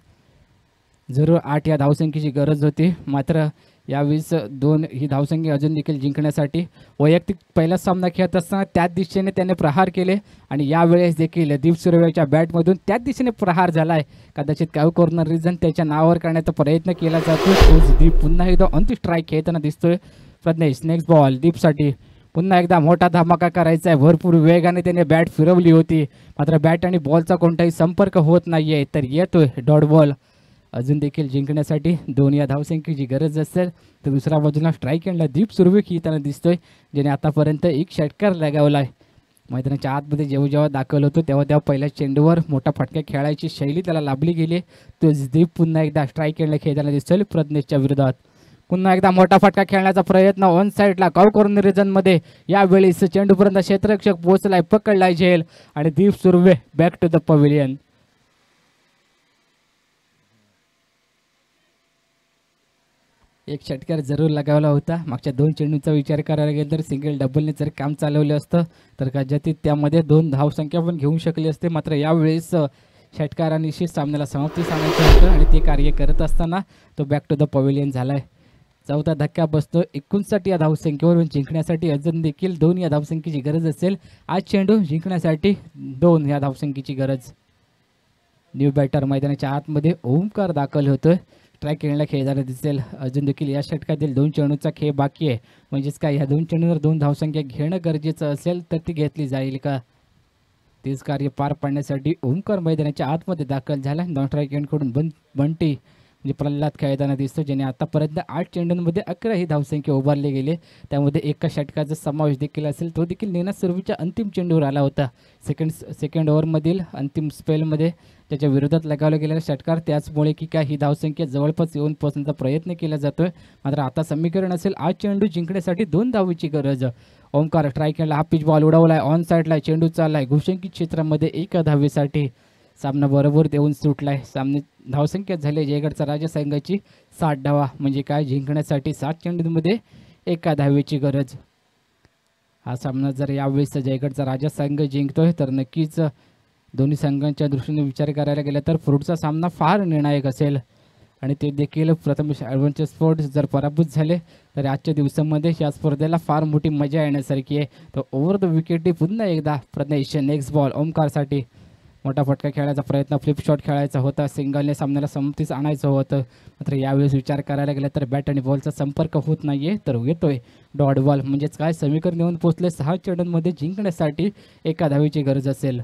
जरूर 8 या धावसंख्येची गरज होती, मात्र यावेळेस 2 ही धावसंख्या अजून देखील जिंकण्यासाठी वैयक्तिक पहिला सामना खेळत असताना त्याच दिशेने त्याने प्रहार केले आणि यावेळेस देखील दीप सुर्वेच्या बॅटमधून त्याच दिशेने प्रहार झालाय. कदाचित काही कॉर्नर रिझन त्याच्या नावावर करण्याचा प्रयत्न केला जातो. तोच दीप पुन्हा एकदा ऑन दी स्ट्राईक खेळताना दिसतोय. प्रज्ञेश नेक्स्ट बॉल दीपसाठी पुन्हा एकदा मोठा धमाका करायचा आहे. भरपूर वेगाने त्याने बॅट फिरवली होती, मात्र बॅट आणि बॉलचा कोणताही संपर्क होत नाहीये. तर येतोय डॉट बॉल. अजून देखील जिंकण्यासाठी 2 या धावसंख्येची गरज असेल तर दुसऱ्या बाजूला स्ट्राईक एंडला दीप सुर्वे खेळताना दिसतोय, ज्याने आतापर्यंत 1 षटकार लगावलाय. मैदानाच्या आतमध्ये जेव्हा दाखल होतो तेव्हा पहिल्या चेंडूवर मोठा फटका खेळायची शैली त्याला लाभली गेली. तो दीप पुन्हा एकदा स्ट्राईक एंडला खेळताना दिसतोय प्रज्ञेशच्या विरोधात. पुन्हा एकदा मोठा फटका खेळण्याचा प्रयत्न ऑन साईडला काउ कॉर्नर रिजनमध्ये. यावेळेस चेंडूपर्यंत क्षेत्ररक्षक पोहोचलाय, पकडलाय झेल आणि Deep Surve back to the pavilion. एक षटकार जरूर लगावला होता. मागच्या 2 चेंडूंचा विचार करायला गेला तर सिंगल डबलने जर काम चालवलं असतं तर कदाचित त्यामध्ये 2 धावसंख्या पण घेऊ शकली असते. मात्र यावेळेस षटकारानिशी सामन्याला समाप्ती सांगायचं होतं आणि ते कार्य करत असताना तो बॅक टू द पवेलियन झालाय. 4था धक्का बसतो. 59 या धावसंख्येवरून जिंकण्यासाठी अजून देखील 2 या धावसंख्येची गरज असेल. आज चेंडू जिंकण्यासाठी 2 या धावसंख्येची गरज. न्यू बॅटर मैदानाच्या आतमध्ये ओमकार दाखल होतोय. स्ट्राईक एंडला खेळताना दिसेल. अजून देखील या षटकातील 2 चेंडूचा खेळ बाकी आहे. म्हणजेच काय, ह्या 2 चेंडूवर 2 धावसंख्या घेणं गरजेचं असेल तर ती घेतली जाईल का, तेच कार्य पार पाडण्यासाठी ओमकार मैदानाच्या आतमध्ये दाखल झाला. नॉन स्ट्राईक एंडकडून बंटी म्हणजे प्रल्हाद खेळताना दिसतो, ज्याने आतापर्यंत 8 चेंडूंमध्ये 11 ही धावसंख्या उभारले गेले. त्यामध्ये एका षटकाचा समावेश देखील असेल. तो देखील नेना सुर्वेच्या अंतिम चेंडूवर आला होता. सेकंड ओव्हरमधील अंतिम स्पेलमध्ये त्याच्या विरोधात लगावला गेलेला षटकार. त्याचमुळे की काय ही धावसंख्या जवळपास येऊन पोहोचण्याचा प्रयत्न केला जातोय. मात्र आता समीकरण असेल आज चेंडू जिंकण्यासाठी 2 धावेची गरज. ओमकार स्ट्राईक एंडला हा पिच बॉल उडवलाय, ऑन साईडला चेंडू चाललाय घुशंकित क्षेत्रामध्ये 1 धावेसाठी. सामना बरोबर देऊन सुटलाय. सामने धावसंख्या झाली जयगडचा राजा संघाची 60 धावा. म्हणजे काय, जिंकण्यासाठी 7 चेंडूंमध्ये 1 धावेची गरज. हा सामना जर यावेळेस जयगडचा राजा संघ जिंकतोय तर नक्कीच दोन्ही संघांच्या दृष्टीने विचार करायला गेला तर पुढचा सामना फार निर्णायक असेल. आणि ते देखील प्रथमेश ॲडव्हेंचर स्पोर्ट्स जर पराभूत झाले तर आजच्या दिवसामध्ये या स्पर्धेला फार मोठी मजा येण्यासारखी आहे. तर ओव्हर द विकेट पुन्हा एकदा प्रज्ञेश नेक्स्ट बॉल ओमकारसाठी. मोठा फटका खेळायचा प्रयत्न, फ्लिप शॉट खेळायचा होता, सिंगलने सामन्याला समतीस आणायचं होतं. मात्र यावेळेस विचार करायला गेला तर बॅट आणि बॉलचा संपर्क होत नाहीये, तर येतोय डॉट बॉल. म्हणजेच काय, समीकरण येऊन पोहोचले. 6 चेंडूंमध्ये जिंकण्यासाठी 1 धावेची गरज असेल.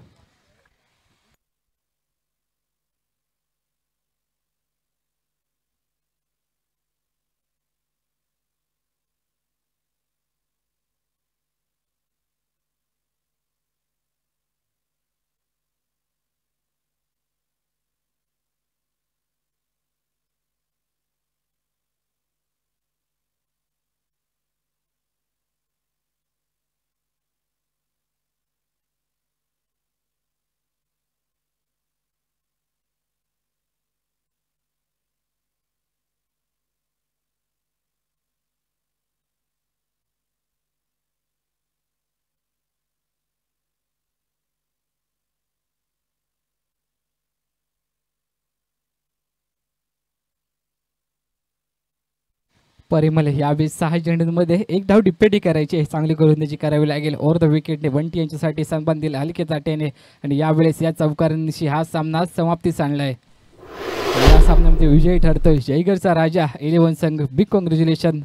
परिमल यावेळी 6 चेंडूंमध्ये 1 धाव डिपेंडी करायची, चांगली गोलंदाजी करावी लागेल. ओव्हर द विकेटने बंटी यांच्यासाठी सन्मान दिला हलके ताट्याने आणि यावेळेस या चौकारांशी हा सामना समाप्तीस आणलाय. या सामन्यामध्ये विजयी ठरतोय जयगडचा राजा 11 संघ. Big congratulation.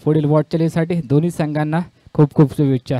पुढील वाटचालीसाठी दोन्ही संघांना खूप खूप शुभेच्छा.